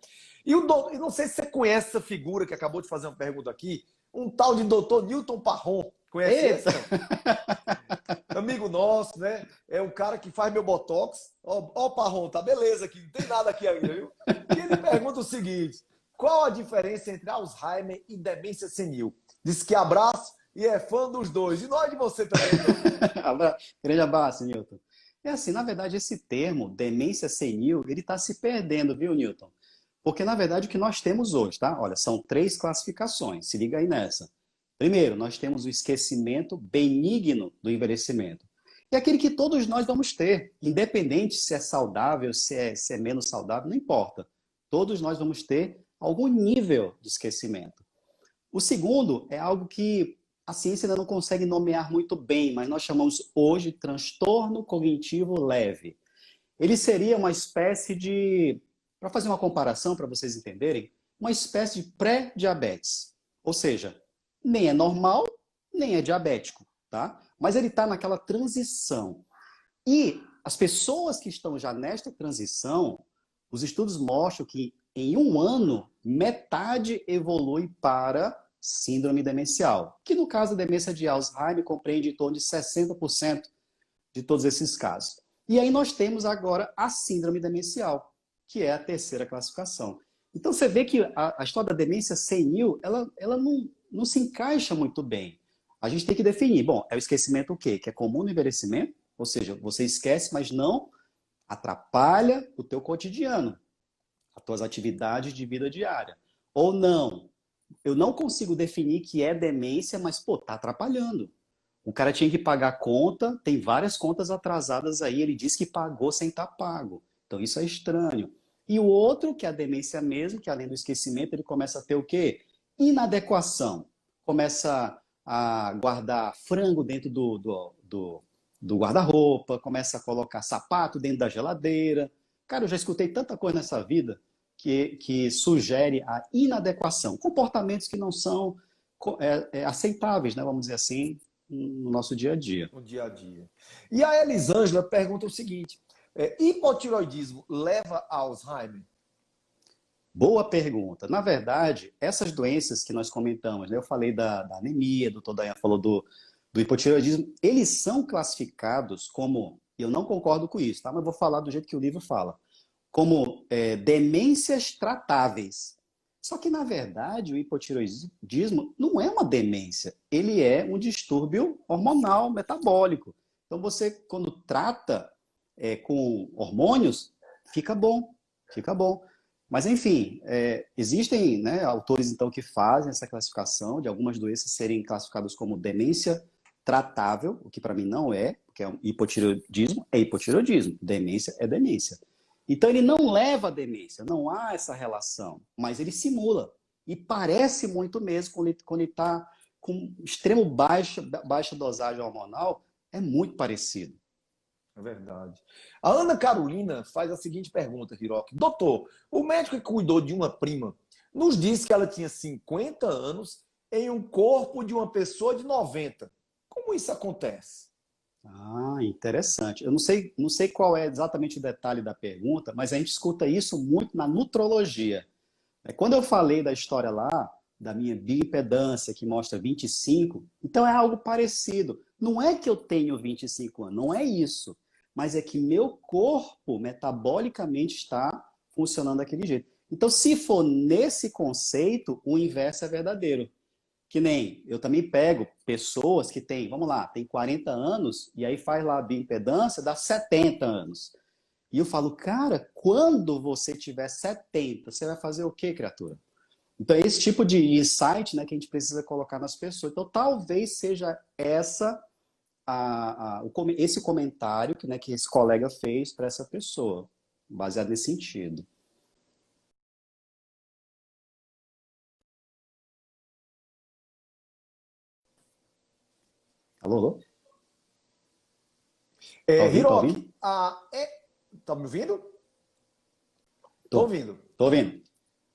Speaker 1: E eu não sei se você conhece essa figura que acabou de fazer uma pergunta aqui, um tal de Dr. Newton Parron. Conhece esse?
Speaker 2: Eita!
Speaker 1: Amigo nosso, né? É o cara que faz meu botox. Ó, Parron, tá beleza aqui, não tem nada aqui ainda, viu? E ele pergunta o seguinte: qual a diferença entre Alzheimer e demência senil? Diz que abraço e é fã dos dois. E nós de você também, viu?
Speaker 2: Grande abraço, Newton. É assim, na verdade, esse termo, demência senil, ele está se perdendo, viu, Newton? Porque, na verdade, o que nós temos hoje, tá? Olha, são 3 classificações, se liga aí nessa. Primeiro, nós temos o esquecimento benigno do envelhecimento. É aquele que todos nós vamos ter, independente se é saudável, se é menos saudável, não importa. Todos nós vamos ter algum nível de esquecimento. O segundo é algo que a ciência ainda não consegue nomear muito bem, mas nós chamamos hoje de transtorno cognitivo leve. Ele seria uma espécie de, para fazer uma comparação, para vocês entenderem, uma espécie de pré-diabetes. Ou seja, nem é normal, nem é diabético, tá? Mas ele está naquela transição. E as pessoas que estão já nesta transição, os estudos mostram que em um ano, metade evolui para síndrome demencial, que no caso da demência de Alzheimer compreende em torno de 60% de todos esses casos. E aí nós temos agora a síndrome demencial, que é a terceira classificação. Então você vê que a história da demência senil, ela não se encaixa muito bem. A gente tem que definir. Bom, é o esquecimento o quê? Que é comum no envelhecimento, ou seja, você esquece, mas não atrapalha o teu cotidiano, as tuas atividades de vida diária. Ou não, eu não consigo definir que é demência, mas, pô, tá atrapalhando. O cara tinha que pagar a conta, tem várias contas atrasadas aí, ele disse que pagou sem estar pago. Então isso é estranho. E o outro, que é a demência mesmo, que além do esquecimento, ele começa a ter o quê? Inadequação. Começa a guardar frango dentro do guarda-roupa, começa a colocar sapato dentro da geladeira. Cara, eu já escutei tanta coisa nessa vida que sugere a inadequação. Comportamentos que não são aceitáveis, né, vamos dizer assim, no nosso dia a dia.
Speaker 1: No dia a dia. E a Elisângela pergunta o seguinte: hipotiroidismo leva a Alzheimer?
Speaker 2: Boa pergunta. Na verdade, essas doenças que nós comentamos, né, eu falei da anemia, o doutor Dayan falou do hipotireoidismo, eles são classificados como, eu não concordo com isso, tá? Mas vou falar do jeito que o livro fala, como demências tratáveis. Só que, na verdade, o hipotireoidismo não é uma demência, ele é um distúrbio hormonal metabólico. Então, você, quando trata com hormônios, fica bom, fica bom. Mas, enfim, existem, né, autores, então, que fazem essa classificação de algumas doenças serem classificadas como demência tratável, o que para mim não é, porque hipotireoidismo é hipotireoidismo, demência é demência. Então, ele não leva à demência, não há essa relação, mas ele simula. E parece muito mesmo quando ele está com extremo baixa dosagem hormonal, é muito parecido.
Speaker 1: É verdade. A Ana Carolina faz a seguinte pergunta, Hiroki. Doutor, o médico que cuidou de uma prima nos disse que ela tinha 50 anos em um corpo de uma pessoa de 90. Como Como isso acontece?
Speaker 2: Ah, interessante. Eu não sei qual é exatamente o detalhe da pergunta, mas a gente escuta isso muito na nutrologia. Quando eu falei da história lá, da minha bioimpedância, que mostra 25, então é algo parecido. Não é que eu tenho 25 anos, não é isso. Mas é que meu corpo metabolicamente está funcionando daquele jeito. Então, se for nesse conceito, o inverso é verdadeiro. Que nem eu também pego pessoas que têm, vamos lá, tem 40 anos e aí faz lá a bioimpedância, dá 70 anos. E eu falo, cara, quando você tiver 70, você vai fazer o quê, criatura? Então, é esse tipo de insight, né, que a gente precisa colocar nas pessoas. Então, talvez seja esse comentário que, né, que esse colega fez para essa pessoa, baseado nesse sentido. Alô, alô? Tá ouvindo? Tá ouvindo?
Speaker 1: Hiroki, tá me ouvindo? Tô
Speaker 2: Tô,
Speaker 1: ouvindo.
Speaker 2: tô ouvindo.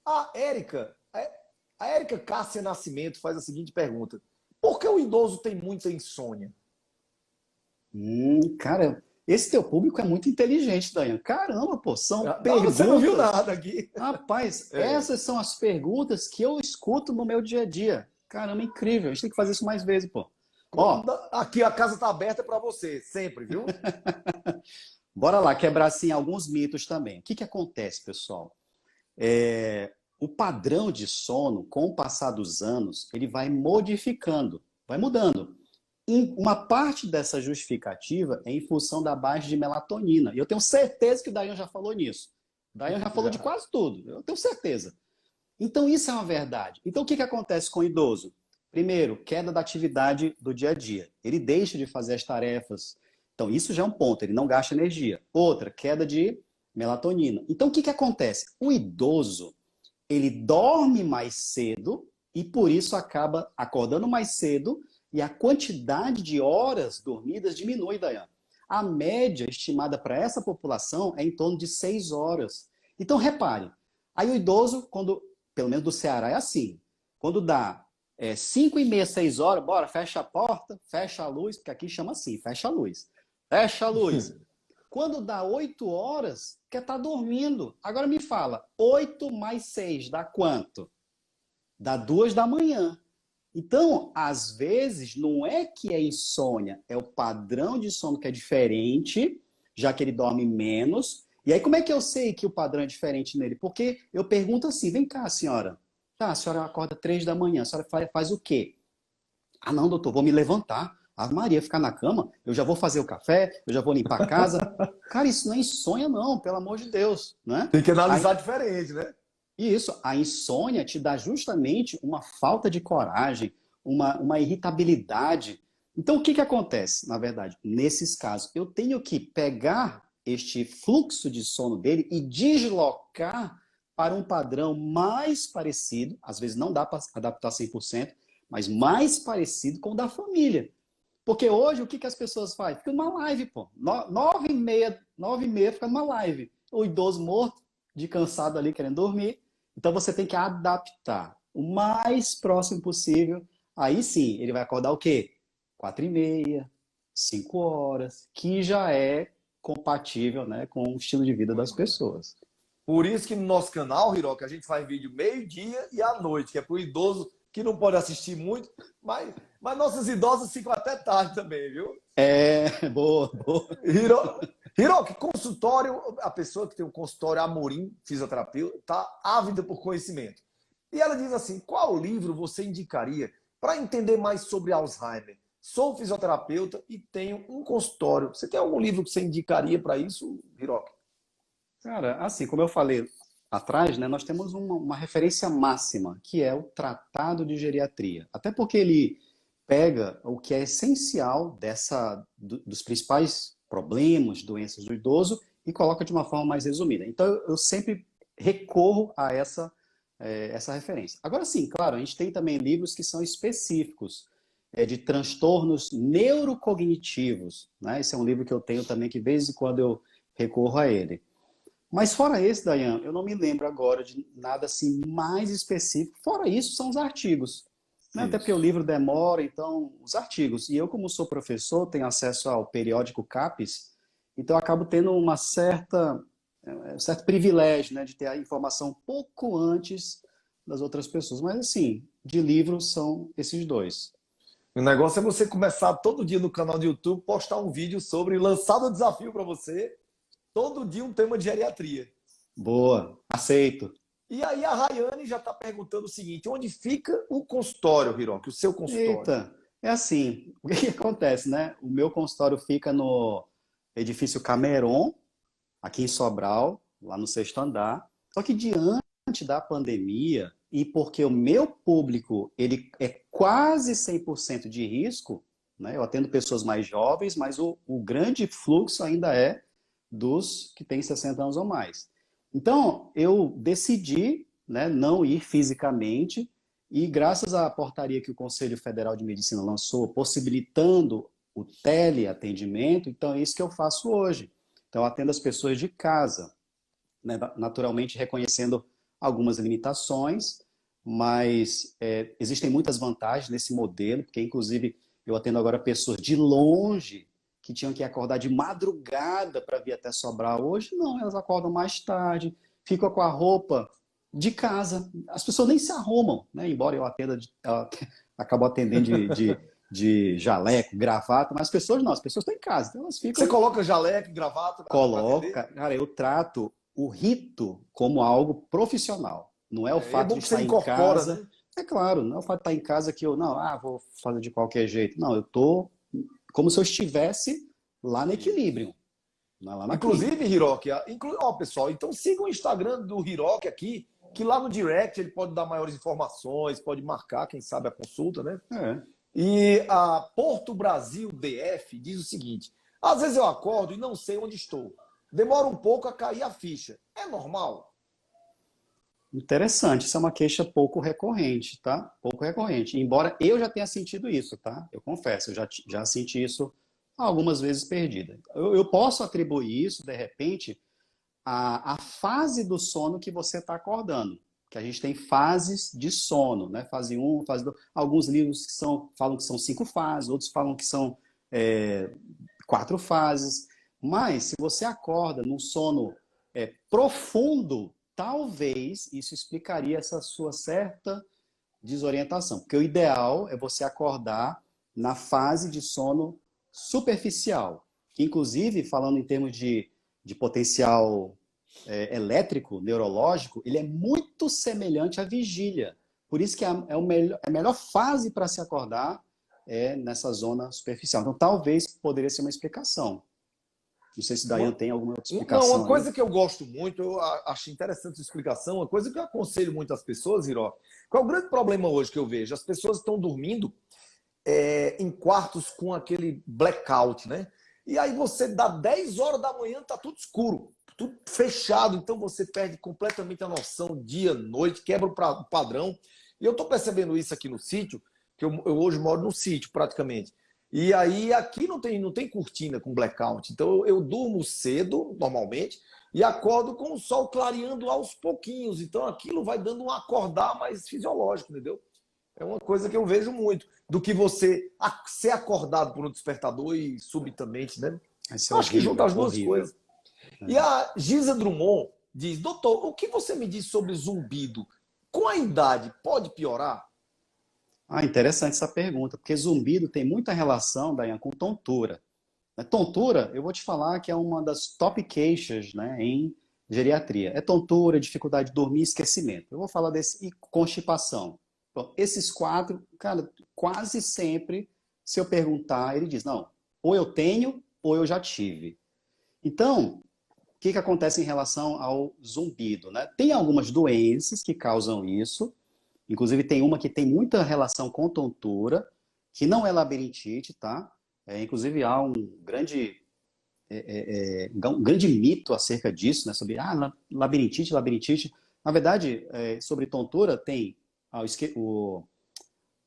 Speaker 1: A Érica, a Érica Cássia Nascimento faz a seguinte pergunta: por que o idoso tem muita insônia?
Speaker 2: Cara, esse teu público é muito inteligente, Dayan. Caramba, pô, são
Speaker 1: Não, você não viu
Speaker 2: perguntas.
Speaker 1: nada aqui.
Speaker 2: Rapaz,
Speaker 1: É.
Speaker 2: essas são as perguntas que eu escuto no meu dia a dia. Caramba, incrível. A gente tem que fazer isso mais vezes, pô. Ó,
Speaker 1: Aqui a casa tá aberta para você, sempre, viu?
Speaker 2: bora lá quebrar assim alguns mitos também. O que que acontece, pessoal? O padrão de sono, com o passar dos anos, ele vai modificando, vai mudando. Uma parte dessa justificativa é em função da baixa de melatonina. E eu tenho certeza que o Dayan já falou nisso. O Dayan já falou de
Speaker 1: Já.
Speaker 2: quase tudo. Eu tenho certeza. Então, isso é uma verdade. Então, o que que acontece com o idoso? Primeiro, queda da atividade do dia a dia. Ele deixa de fazer as tarefas. Então, isso já é um ponto. Ele não gasta energia. Outra, queda de melatonina. Então, o que que acontece? O idoso, ele dorme mais cedo e, por isso, acaba acordando mais cedo e a quantidade de horas dormidas diminui, Dayan. A média estimada para essa população é em torno de 6 horas. Então, repare, aí o idoso, quando, pelo menos do Ceará, é assim, quando dá 5 e meia, 6 horas, bora, fecha a porta, fecha a luz, porque aqui chama assim, fecha a luz. Fecha a luz. Quando dá 8 horas, quer estar dormindo. Agora me fala, 8 mais 6 dá quanto? Dá 2 da manhã. Então, às vezes, não é que é insônia, é o padrão de sono que é diferente, já que ele dorme menos. E aí, como é que eu sei que o padrão é diferente nele? Porque eu pergunto assim, vem cá, senhora. Tá, a senhora acorda 3 da manhã, a senhora faz o quê? Ah, não, doutor, vou me levantar. A Maria ficar na cama, eu já vou fazer o café, eu já vou limpar a casa. Cara, isso não é insônia, não, pelo amor de Deus, né?
Speaker 1: Tem que analisar diferente, né?
Speaker 2: E isso, a insônia te dá justamente uma falta de coragem, uma irritabilidade. Então, o que que acontece, na verdade? Nesses casos, eu tenho que pegar este fluxo de sono dele e deslocar para um padrão mais parecido, às vezes não dá para adaptar 100%, mas mais parecido com o da família. Porque hoje, o que que as pessoas fazem? Fica numa live, pô. 9h30 fica numa live. O idoso morto, de cansado ali, querendo dormir. Então você tem que adaptar o mais próximo possível. Aí sim, ele vai acordar o quê? 4h30, 5 horas, que já é compatível, né, com o estilo de vida das pessoas.
Speaker 1: Por isso que no nosso canal, Hiroki, a gente faz vídeo meio-dia e à noite, que é para o idoso que não pode assistir muito, mas nossas idosas ficam até tarde também, viu?
Speaker 2: Boa, boa.
Speaker 1: Hiroki, consultório, a pessoa que tem um consultório Amorim, fisioterapeuta, está ávida por conhecimento. E ela diz assim: qual livro você indicaria para entender mais sobre Alzheimer? Sou fisioterapeuta e tenho um consultório. Você tem algum livro que você indicaria para isso, Hiroki?
Speaker 2: Cara, assim, como eu falei atrás, né, nós temos uma referência máxima, que é o Tratado de Geriatria. Até porque ele pega o que é essencial dos principais problemas, doenças do idoso e coloca de uma forma mais resumida. Então, eu sempre recorro a essa referência. Agora sim, claro, a gente tem também livros que são específicos, de transtornos neurocognitivos, né? Esse é um livro que eu tenho também, que de vez em quando eu recorro a ele. Mas fora esse, Dayan, eu não me lembro agora de nada assim mais específico. Fora isso, são os artigos. Né? Até porque o livro demora, então, os artigos. E eu, como sou professor, tenho acesso ao periódico CAPES, então eu acabo tendo um certo privilégio, né, de ter a informação um pouco antes das outras pessoas. Mas, assim, de livros são esses dois.
Speaker 1: O negócio é você começar todo dia no canal do YouTube, postar um vídeo sobre, lançar o desafio para você, todo dia um tema de geriatria.
Speaker 2: Boa, aceito.
Speaker 1: E aí a Rayane já está perguntando o seguinte: onde fica o consultório, Hiroki? O seu consultório?
Speaker 2: Eita, é assim, o que que acontece, né? O meu consultório fica no edifício Cameron, aqui em Sobral, lá no sexto andar. Só que diante da pandemia, e porque o meu público ele é quase 100% de risco, né? Eu atendo pessoas mais jovens, mas o grande fluxo ainda é dos que têm 60 anos ou mais. Então, eu decidi, né, não ir fisicamente, e graças à portaria que o Conselho Federal de Medicina lançou, possibilitando o teleatendimento, então é isso que eu faço hoje. Então, eu atendo as pessoas de casa, né, naturalmente reconhecendo algumas limitações, mas existem muitas vantagens nesse modelo, porque inclusive eu atendo agora pessoas de longe que tinham que acordar de madrugada para vir até Sobral. Hoje não, elas acordam mais tarde, ficam com a roupa de casa. As pessoas nem se arrumam, né? Embora eu atenda, acabo atendendo de jaleco, gravata, mas as pessoas não, as pessoas estão em casa, então elas ficam.
Speaker 1: Você coloca jaleco, gravata para
Speaker 2: Coloca,
Speaker 1: atender?
Speaker 2: cara, eu trato o rito como algo profissional. Não é o
Speaker 1: É
Speaker 2: fato
Speaker 1: bom
Speaker 2: de
Speaker 1: que você
Speaker 2: estar em
Speaker 1: incorpora,
Speaker 2: casa.
Speaker 1: né?
Speaker 2: É claro, não é o fato de estar em casa que eu, não, vou fazer de qualquer jeito. Não, eu tô como se eu estivesse lá no equilíbrio, lá na
Speaker 1: Inclusive,
Speaker 2: clínica.
Speaker 1: Hiroki, ó, pessoal, então siga o Instagram do Hiroki aqui, que lá no direct ele pode dar maiores informações, pode marcar, quem sabe, a consulta, né?
Speaker 2: É.
Speaker 1: E a Porto Brasil DF diz o seguinte: às vezes eu acordo e não sei onde estou. Demora um pouco a cair a ficha. É normal?
Speaker 2: Interessante, isso é uma queixa pouco recorrente, tá? Pouco recorrente. Embora eu já tenha sentido isso, tá? Eu confesso, eu já senti isso algumas vezes perdida. Eu posso atribuir isso, de repente, à fase do sono que você está acordando. Que a gente tem fases de sono, né? Fase um, fase 2. Alguns livros falam que são 5 fases, outros falam que são 4 fases. Mas se você acorda num sono profundo, talvez isso explicaria essa sua certa desorientação. Porque o ideal é você acordar na fase de sono superficial. Que, inclusive, falando em termos de potencial elétrico, neurológico, ele é muito semelhante à vigília. Por isso que a melhor fase para se acordar é nessa zona superficial. Então, talvez poderia ser uma explicação. Não sei se Dayan
Speaker 1: Uma,
Speaker 2: tem alguma outra
Speaker 1: não, uma
Speaker 2: explicação aí.
Speaker 1: coisa que eu gosto muito, eu acho interessante a explicação, uma coisa que eu aconselho muito as pessoas, Hiroki. Qual é o grande problema hoje que eu vejo? As pessoas estão dormindo em quartos com aquele blackout, né? E aí você dá 10 horas da manhã, tá tudo escuro, tudo fechado, então você perde completamente a noção dia, noite, quebra o padrão. E eu tô percebendo isso aqui no sítio, que eu hoje moro no sítio praticamente. E aí aqui não tem cortina com blackout, então eu durmo cedo, normalmente, e acordo com o sol clareando aos pouquinhos. Então aquilo vai dando um acordar mais fisiológico, entendeu? É uma coisa que eu vejo muito, do que você ser acordado por um despertador e subitamente, né?
Speaker 2: Isso é
Speaker 1: Eu acho que junta
Speaker 2: horrível,
Speaker 1: as duas
Speaker 2: horrível.
Speaker 1: coisas. E a Giza Drummond diz: doutor, o que você me diz sobre zumbido? Com a idade, pode piorar?
Speaker 2: Interessante essa pergunta, porque zumbido tem muita relação, Dayan, com tontura. Tontura, eu vou te falar que é uma das top queixas, né, em geriatria. É tontura, dificuldade de dormir, esquecimento. Eu vou falar desse e constipação. Então, esses 4, cara, quase sempre, se eu perguntar, ele diz, não, ou eu tenho ou eu já tive. Então, o que acontece em relação ao zumbido, né? Tem algumas doenças que causam isso, inclusive tem uma que tem muita relação com tontura, que não é labirintite, tá? Inclusive há um grande mito acerca disso, né? Sobre labirintite, labirintite. Na verdade, sobre tontura tem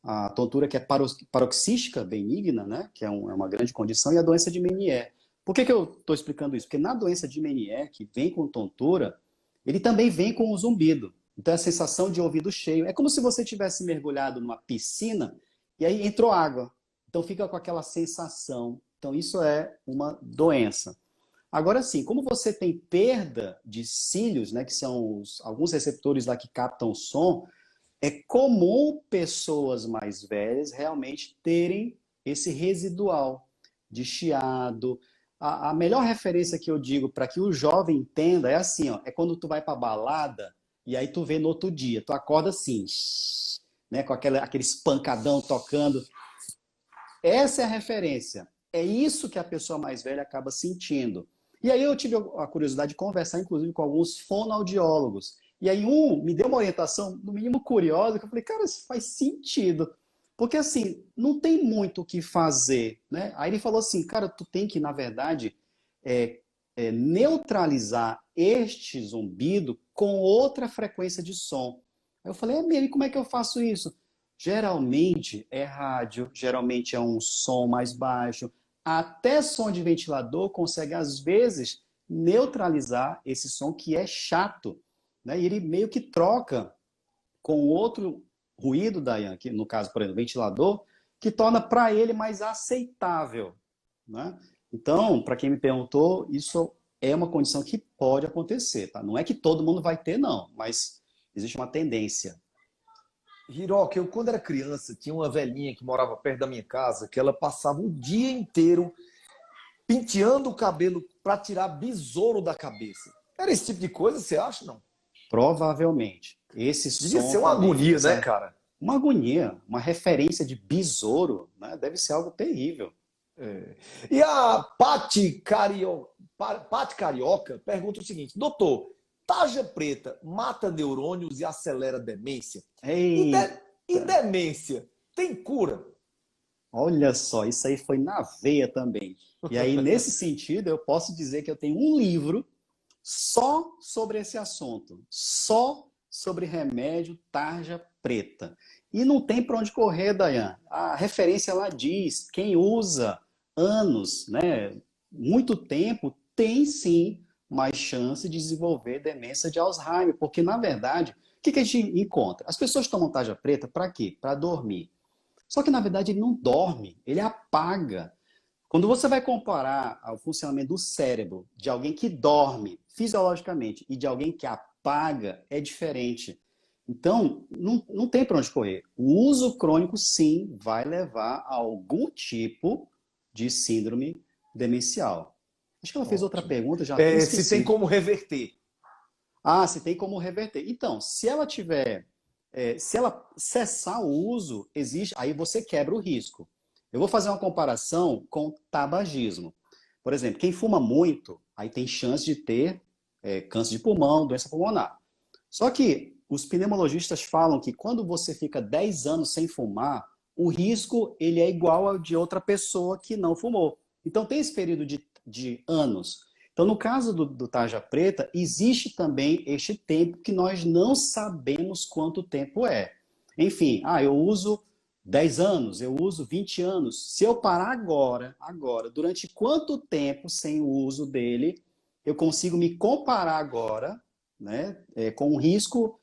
Speaker 2: a tontura que é paroxística benigna, né? Que é uma grande condição, e a doença de Meniere. Por que eu estou explicando isso? Porque na doença de Meniere, que vem com tontura, ele também vem com o zumbido. Então é a sensação de ouvido cheio. É como se você tivesse mergulhado numa piscina e aí entrou água. Então fica com aquela sensação. Então isso é uma doença. Agora sim, como você tem perda de cílios, né, que são alguns receptores lá que captam o som, é comum pessoas mais velhas realmente terem esse residual de chiado. A melhor referência que eu digo para que o jovem entenda é assim, ó, é quando tu vai para balada e aí tu vê no outro dia, tu acorda assim, né, com aquele espancadão tocando. Essa é a referência. É isso que a pessoa mais velha acaba sentindo. E aí eu tive a curiosidade de conversar, inclusive, com alguns fonoaudiólogos. E aí um me deu uma orientação, no mínimo curiosa, que eu falei, cara, isso faz sentido. Porque assim, não tem muito o que fazer, né? Aí ele falou assim, cara, tu tem que, na verdade, neutralizar este zumbido com outra frequência de som. Aí eu falei, é mesmo, e como é que eu faço isso? Geralmente é rádio, geralmente é um som mais baixo, até som de ventilador consegue, às vezes, neutralizar esse som que é chato, né? E ele meio que troca com outro ruído, Dayan, que no caso, por exemplo, ventilador, que torna para ele mais aceitável, né? Então, para quem me perguntou, isso é uma condição que pode acontecer, tá? Não é que todo mundo vai ter, não, mas existe uma tendência.
Speaker 1: Hiroki, eu quando era criança, tinha uma velhinha que morava perto da minha casa, que ela passava o dia inteiro penteando o cabelo para tirar besouro da cabeça. Era esse tipo de coisa, você acha, não?
Speaker 2: Provavelmente. Esse
Speaker 1: Devia
Speaker 2: som
Speaker 1: ser uma
Speaker 2: também
Speaker 1: agonia,
Speaker 2: fez
Speaker 1: né, cara?
Speaker 2: uma agonia, uma referência de besouro, né? Deve ser algo terrível.
Speaker 1: E a Pati Carioca pergunta o seguinte: doutor, tarja preta mata neurônios e acelera demência? E, de- e
Speaker 2: Eita,
Speaker 1: demência tem cura?
Speaker 2: olha só, isso aí foi na veia também. E aí, nesse sentido, eu posso dizer que eu tenho um livro só sobre esse assunto, só sobre remédio tarja preta. E não tem para onde correr, Dayan. A referência lá diz, quem usa anos, né, muito tempo, tem sim mais chance de desenvolver demência de Alzheimer, porque na verdade, o que a gente encontra? As pessoas tomam tarja preta para quê? Para dormir. Só que na verdade ele não dorme, ele apaga. Quando você vai comparar o funcionamento do cérebro de alguém que dorme fisiologicamente e de alguém que apaga, é diferente. Então, não tem para onde correr. O uso crônico, sim, vai levar a algum tipo de síndrome demencial. Acho que ela fez outra
Speaker 1: Ótimo.
Speaker 2: pergunta, já até
Speaker 1: Se tem
Speaker 2: esqueci.
Speaker 1: como reverter.
Speaker 2: Ah, se tem como reverter. Então, se ela cessar o uso, existe, aí você quebra o risco. Eu vou fazer uma comparação com tabagismo. Por exemplo, quem fuma muito, aí tem chance de ter câncer de pulmão, doença pulmonar. Só que os pneumologistas falam que quando você fica 10 anos sem fumar, o risco ele é igual ao de outra pessoa que não fumou. Então tem esse período de anos. Então, no caso do tarja preta, existe também este tempo que nós não sabemos quanto tempo é. Enfim, eu uso 10 anos, eu uso 20 anos. Se eu parar agora, durante quanto tempo sem o uso dele, eu consigo me comparar agora, né, com um risco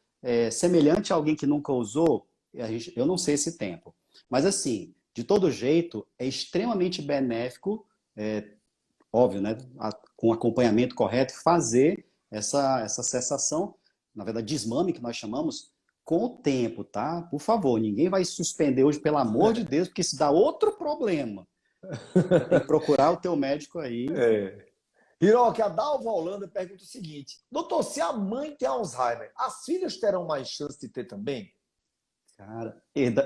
Speaker 2: semelhante a alguém que nunca usou? Eu não sei esse tempo. Mas, assim, de todo jeito, é extremamente benéfico, óbvio, né, com acompanhamento correto, fazer essa cessação, na verdade, desmame, que nós chamamos, com o tempo, tá? Por favor, ninguém vai suspender hoje, pelo amor de Deus, porque isso dá outro problema. Tem que procurar o teu médico aí.
Speaker 1: Hiroki, a Dalva Holanda pergunta o seguinte: doutor, se a mãe tem Alzheimer, as filhas terão mais chance de ter também?
Speaker 2: Cara,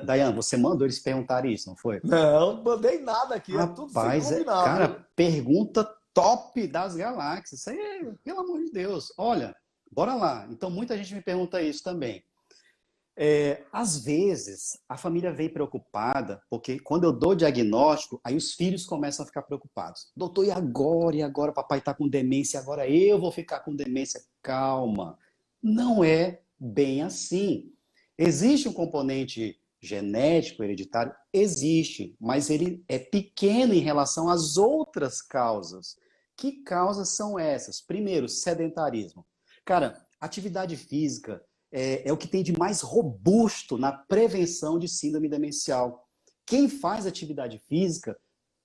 Speaker 2: Dayan, você mandou eles perguntarem isso, não foi?
Speaker 1: Não, mandei nada aqui, é tudo sem
Speaker 2: Rapaz,
Speaker 1: combinar, viu?
Speaker 2: cara, pergunta top das galáxias. Isso aí, pelo amor de Deus. Olha, bora lá. Então, muita gente me pergunta isso também. Às vezes, a família vem preocupada, porque quando eu dou o diagnóstico, aí os filhos começam a ficar preocupados. Doutor, e agora? E agora? Papai está com demência, agora eu vou ficar com demência. Calma. Não é bem assim. Existe um componente genético, hereditário? Existe, mas ele é pequeno em relação às outras causas. Que causas são essas? Primeiro, sedentarismo. Cara, atividade física é o que tem de mais robusto na prevenção de síndrome demencial. Quem faz atividade física,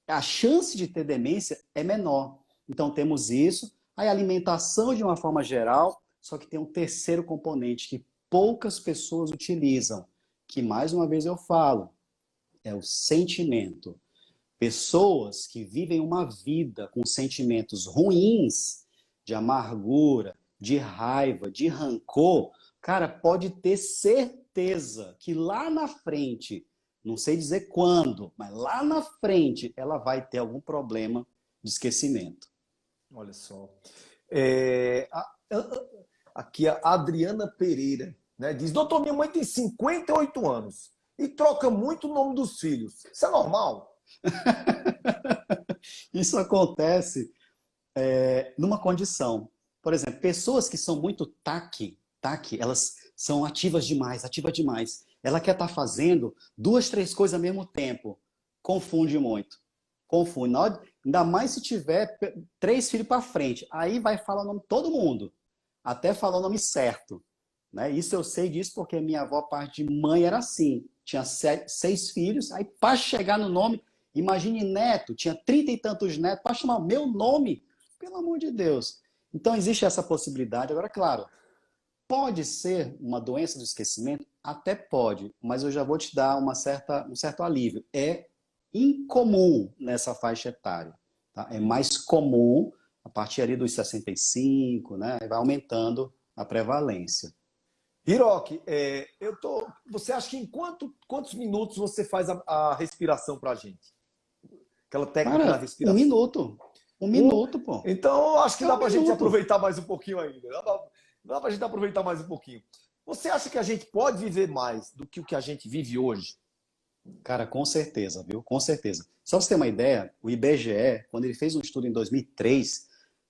Speaker 2: a chance de ter demência é menor. Então temos isso, a alimentação de uma forma geral, só que tem um terceiro componente que poucas pessoas utilizam, que mais uma vez eu falo, é o sentimento. Pessoas que vivem uma vida com sentimentos ruins, de amargura, de raiva, de rancor, cara, pode ter certeza que lá na frente, não sei dizer quando, mas lá na frente ela vai ter algum problema de esquecimento.
Speaker 1: Olha só. Aqui a Adriana Pereira, né, diz: doutor, minha mãe tem 58 anos e troca muito o nome dos filhos. Isso é normal?
Speaker 2: Isso acontece numa condição. Por exemplo, pessoas que são muito elas são ativas demais, ativa demais. Ela quer estar fazendo 2, 3 coisas ao mesmo tempo. Confunde muito. Confunde. Ainda mais se tiver 3 filhos para frente. Aí vai falar o nome de todo mundo. Até falar o nome certo. Né? Isso eu sei disso porque minha avó, parte de mãe, era assim. Tinha 6 filhos, aí para chegar no nome, imagine neto, tinha 30 e tantos netos, para chamar o meu nome, pelo amor de Deus. Então existe essa possibilidade. Agora, claro, pode ser uma doença do esquecimento? Até pode, mas eu já vou te dar um certo alívio. É incomum nessa faixa etária. Tá? É mais comum a partir ali dos 65, né? Vai aumentando a prevalência.
Speaker 1: Hiroki, você acha que em quantos minutos você faz a respiração para a gente? Aquela técnica da
Speaker 2: Cara, um
Speaker 1: respiração.
Speaker 2: minuto. Um minuto, pô.
Speaker 1: Então, eu acho que
Speaker 2: É
Speaker 1: dá
Speaker 2: um
Speaker 1: para a gente
Speaker 2: minuto.
Speaker 1: aproveitar mais um pouquinho ainda. Dá para a gente aproveitar mais um pouquinho. Você acha que a gente pode viver mais do que o que a gente vive hoje?
Speaker 2: Cara, com certeza, viu? Com certeza. Só pra você ter uma ideia, o IBGE, quando ele fez um estudo em 2003,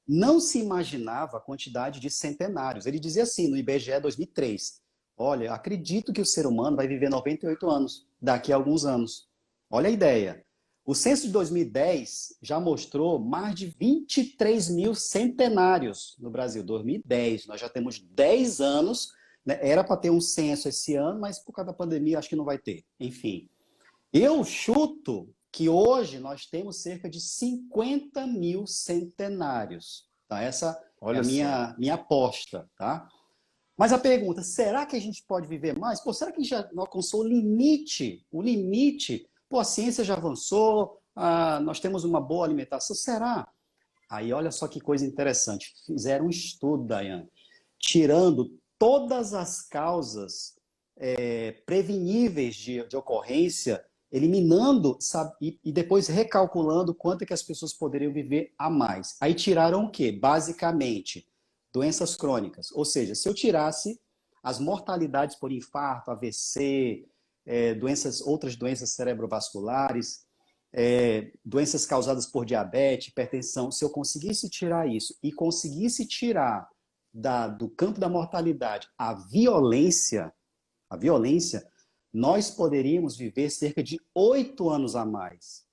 Speaker 2: não se imaginava a quantidade de centenários. Ele dizia assim no IBGE 2003, olha, acredito que o ser humano vai viver 98 anos daqui a alguns anos. Olha a ideia. O censo de 2010 já mostrou mais de 23 mil centenários no Brasil. 2010, nós já temos 10 anos, né? Era para ter um censo esse ano, mas por causa da pandemia acho que não vai ter. Enfim. Eu chuto que hoje nós temos cerca de 50 mil centenários. Tá? Essa é a
Speaker 1: Olha só.
Speaker 2: minha aposta. Tá? Mas a pergunta, será que a gente pode viver mais? Pô, será que a gente já alcançou o limite? O limite? Pô, a ciência já avançou, nós temos uma boa alimentação. Será? Aí olha só que coisa interessante. Fizeram um estudo, Daiane, tirando todas as causas preveníveis de ocorrência, eliminando, sabe, e depois recalculando quanto é que as pessoas poderiam viver a mais. Aí tiraram o quê? Basicamente, doenças crônicas. Ou seja, se eu tirasse as mortalidades por infarto, AVC, outras doenças cerebrovasculares, doenças causadas por diabetes, hipertensão, se eu conseguisse tirar isso e conseguisse tirar do campo da mortalidade a violência, nós poderíamos viver cerca de 8 anos a mais.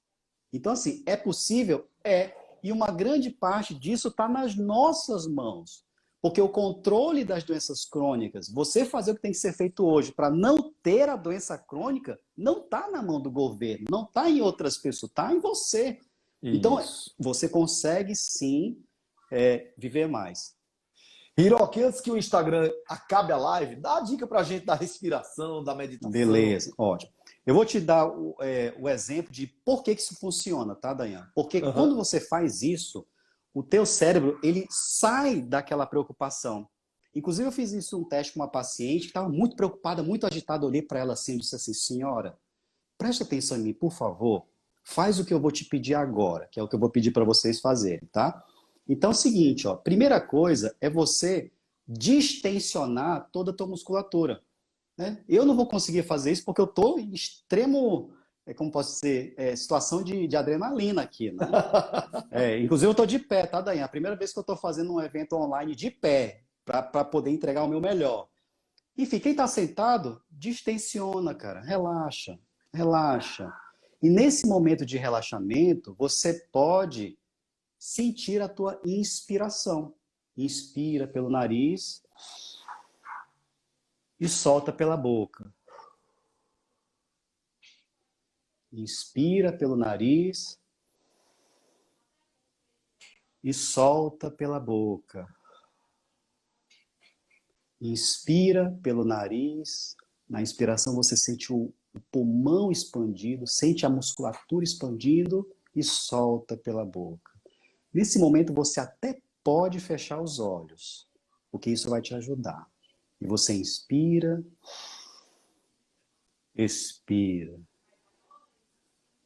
Speaker 2: Então, assim, é possível? É. E uma grande parte disso está nas nossas mãos. Porque o controle das doenças crônicas, você fazer o que tem que ser feito hoje para não ter a doença crônica, não está na mão do governo, não está em outras pessoas, está em você. Então,
Speaker 1: Isso.
Speaker 2: você consegue sim viver mais.
Speaker 1: Hiroki, antes que o Instagram acabe a live, dá a dica para a gente da respiração, da meditação.
Speaker 2: Beleza, ótimo. Eu vou te dar o exemplo de por que isso funciona, tá, Dayane? Porque
Speaker 1: Uhum.
Speaker 2: quando você faz isso, o teu cérebro, ele sai daquela preocupação. Inclusive, eu fiz isso um teste com uma paciente que estava muito preocupada, muito agitada. Eu olhei para ela assim e disse assim, senhora, preste atenção em mim, por favor. Faz o que eu vou te pedir agora, que é o que eu vou pedir para vocês fazerem, tá? Então é o seguinte, ó, primeira coisa é você distensionar toda a tua musculatura. Né? Eu não vou conseguir fazer isso porque eu estou em extremo, como posso dizer, situação de adrenalina aqui, né? Inclusive eu estou de pé, tá, Dainha? A primeira vez que eu estou fazendo um evento online de pé, para poder entregar o meu melhor. Enfim, quem está sentado, distensiona, cara, relaxa, relaxa. E nesse momento de relaxamento, você pode sentir a tua inspiração. Inspira pelo nariz. e solta pela boca. Inspira pelo nariz e solta pela boca. Inspira pelo nariz. Na inspiração você sente o pulmão expandido, sente a musculatura expandindo e solta pela boca. Nesse momento você até pode fechar os olhos, porque isso vai te ajudar. E você inspira, expira.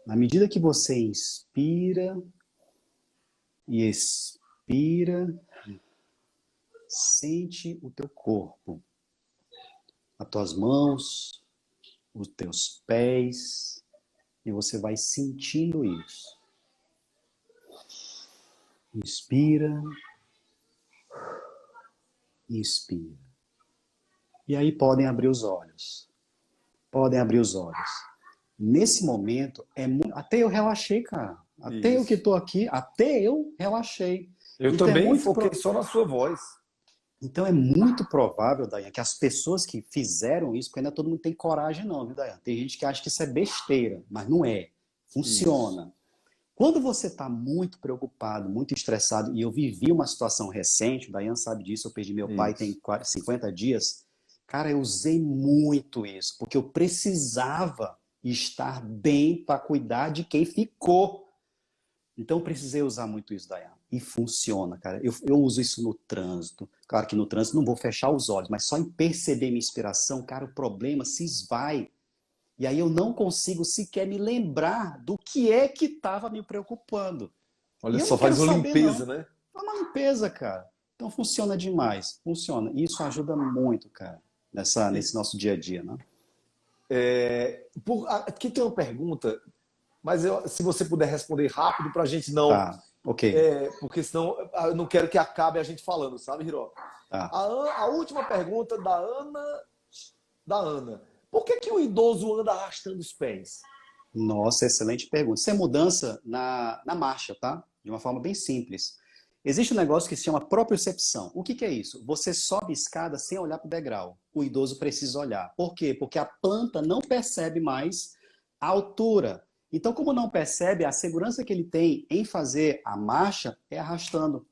Speaker 2: Na medida que você inspira e expira, sente o teu corpo, as tuas mãos, os teus pés, e você vai sentindo isso. Inspira, inspira. E aí podem abrir os olhos. Podem abrir os olhos. Nesse momento, até eu relaxei, cara. Até
Speaker 1: Isso.
Speaker 2: eu que estou aqui, até eu relaxei.
Speaker 1: Eu
Speaker 2: Então,
Speaker 1: também foquei só na sua voz.
Speaker 2: Então é muito provável, Dayan, que as pessoas que fizeram isso, porque ainda todo mundo tem coragem não, viu, Dayan? Tem gente que acha que isso é besteira, mas não é. Funciona. Isso. Quando você está muito preocupado, muito estressado, e eu vivi uma situação recente, o Dayan sabe disso, eu perdi meu pai tem 50 dias, cara, eu usei muito isso, porque eu precisava estar bem para cuidar de quem ficou. Então eu precisei usar muito isso, Dayan. E funciona, cara. Eu uso isso no trânsito. Claro que no trânsito não vou fechar os olhos, mas só em perceber minha inspiração, cara, o problema se esvai. E aí eu não consigo sequer me lembrar do que é que estava me preocupando.
Speaker 1: Olha só, faz uma limpeza, né?
Speaker 2: É uma limpeza, cara. Então funciona demais. Funciona. E isso ajuda muito, cara, nesse nosso dia a dia, né?
Speaker 1: Aqui tem uma pergunta, mas se você puder responder rápido para a gente não...
Speaker 2: Tá, ok.
Speaker 1: Porque senão eu não quero que acabe a gente falando, sabe, Hiro?
Speaker 2: Tá.
Speaker 1: A última pergunta da Ana. Por que o idoso anda arrastando os pés?
Speaker 2: Nossa, excelente pergunta. Isso é mudança na marcha, tá? De uma forma bem simples. Existe um negócio que se chama propriocepção. O que é isso? Você sobe escada sem olhar para o degrau. O idoso precisa olhar. Por quê? Porque a planta não percebe mais a altura. Então, como não percebe, a segurança que ele tem em fazer a marcha é arrastando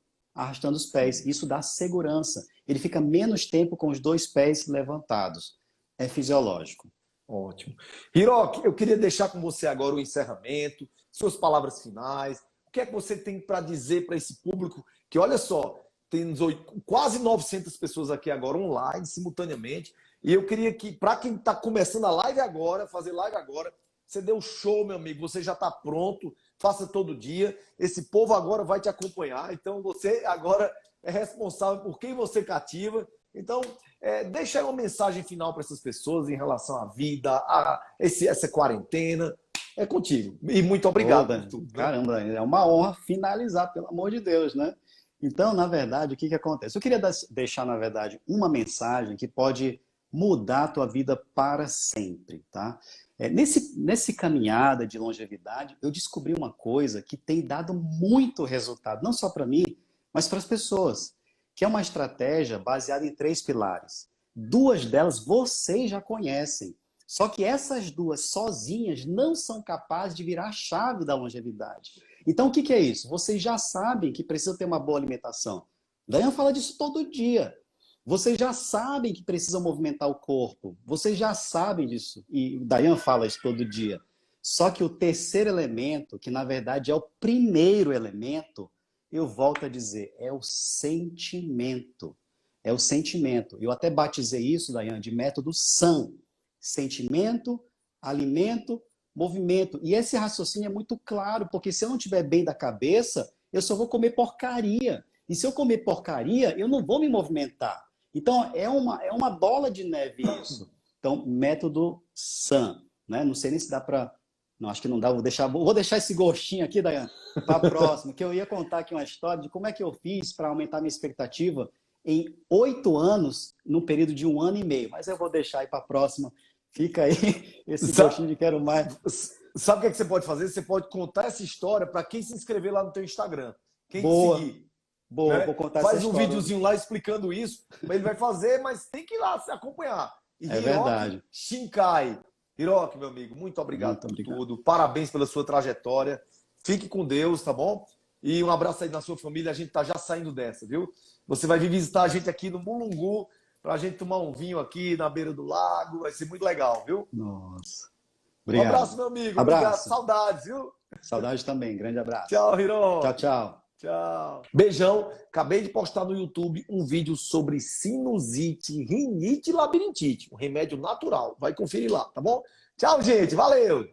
Speaker 2: os pés. Isso dá segurança. Ele fica menos tempo com os dois pés levantados. É fisiológico.
Speaker 1: Ótimo. Hiroki, eu queria deixar com você agora o encerramento, suas palavras finais. O que é que você tem para dizer para esse público que, olha só, tem quase 900 pessoas aqui agora online, simultaneamente. E eu queria que, para quem está começando a live agora, fazer live agora, você deu show, meu amigo. Você já está pronto. Faça todo dia. Esse povo agora vai te acompanhar. Então, você agora é responsável por quem você cativa. Então, deixa aí uma mensagem final para essas pessoas em relação à vida, a essa quarentena. É contigo. E muito obrigado por tudo.
Speaker 2: Caramba, é uma honra finalizar, pelo amor de Deus, né? Então, na verdade, o que acontece? Eu queria deixar, na verdade, uma mensagem que pode mudar a tua vida para sempre, tá? Nesse caminhada de longevidade, eu descobri uma coisa que tem dado muito resultado, não só para mim, mas para as pessoas, que é uma estratégia baseada em 3 pilares. 2 delas vocês já conhecem, só que essas 2 sozinhas não são capazes de virar a chave da longevidade. Então, o que é isso? Vocês já sabem que precisa ter uma boa alimentação. Dayan fala disso todo dia. Vocês já sabem que precisam movimentar o corpo. Vocês já sabem disso. E o Dayan fala isso todo dia. Só que o terceiro elemento, que na verdade é o primeiro elemento, eu volto a dizer, é o sentimento. É o sentimento. Eu até batizei isso, Dayan, de método SAM. Sentimento, alimento, movimento. E esse raciocínio é muito claro, porque se eu não estiver bem da cabeça, eu só vou comer porcaria. E se eu comer porcaria, eu não vou me movimentar. Então, é uma bola de neve isso. Então, método SAM. Né? Não sei nem se dá para... Não, acho que não dá. Vou deixar esse gostinho aqui, Dayan, para a próxima, que eu ia contar aqui uma história de como é que eu fiz para aumentar minha expectativa em 8 anos, num período de 1 ano e meio. Mas eu vou deixar aí para a próxima. Fica aí esse gostinho de quero mais.
Speaker 1: Sabe o que é que você pode fazer? Você pode contar essa história para quem se inscrever lá no teu Instagram. Quem
Speaker 2: Boa.
Speaker 1: te seguir.
Speaker 2: Boa,
Speaker 1: Né?
Speaker 2: vou contar
Speaker 1: Faz
Speaker 2: essa
Speaker 1: um
Speaker 2: história.
Speaker 1: videozinho lá explicando isso. Ele vai fazer, mas tem que ir lá se acompanhar. e
Speaker 2: É
Speaker 1: Hiroki
Speaker 2: verdade.
Speaker 1: Shinkai. Hiroki, meu amigo, muito obrigado
Speaker 2: Muito
Speaker 1: por
Speaker 2: obrigado.
Speaker 1: tudo. Parabéns pela sua trajetória. Fique com Deus, tá bom? E um abraço aí na sua família. A gente tá já saindo dessa, viu? Você vai vir visitar a gente aqui no Mulungu pra gente tomar um vinho aqui na beira do lago. Vai ser muito legal, viu?
Speaker 2: Nossa.
Speaker 1: Um
Speaker 2: Obrigado.
Speaker 1: abraço, meu amigo. Obrigado.
Speaker 2: Abraço.
Speaker 1: Saudades, viu?
Speaker 2: Saudade também. Grande abraço.
Speaker 1: Tchau,
Speaker 2: Tchau,
Speaker 1: Hiroki.
Speaker 2: tchau.
Speaker 1: Tchau. Beijão. Acabei de postar no YouTube um vídeo sobre sinusite, rinite e labirintite. Um remédio natural. Vai conferir lá, tá bom? Tchau, gente. Valeu.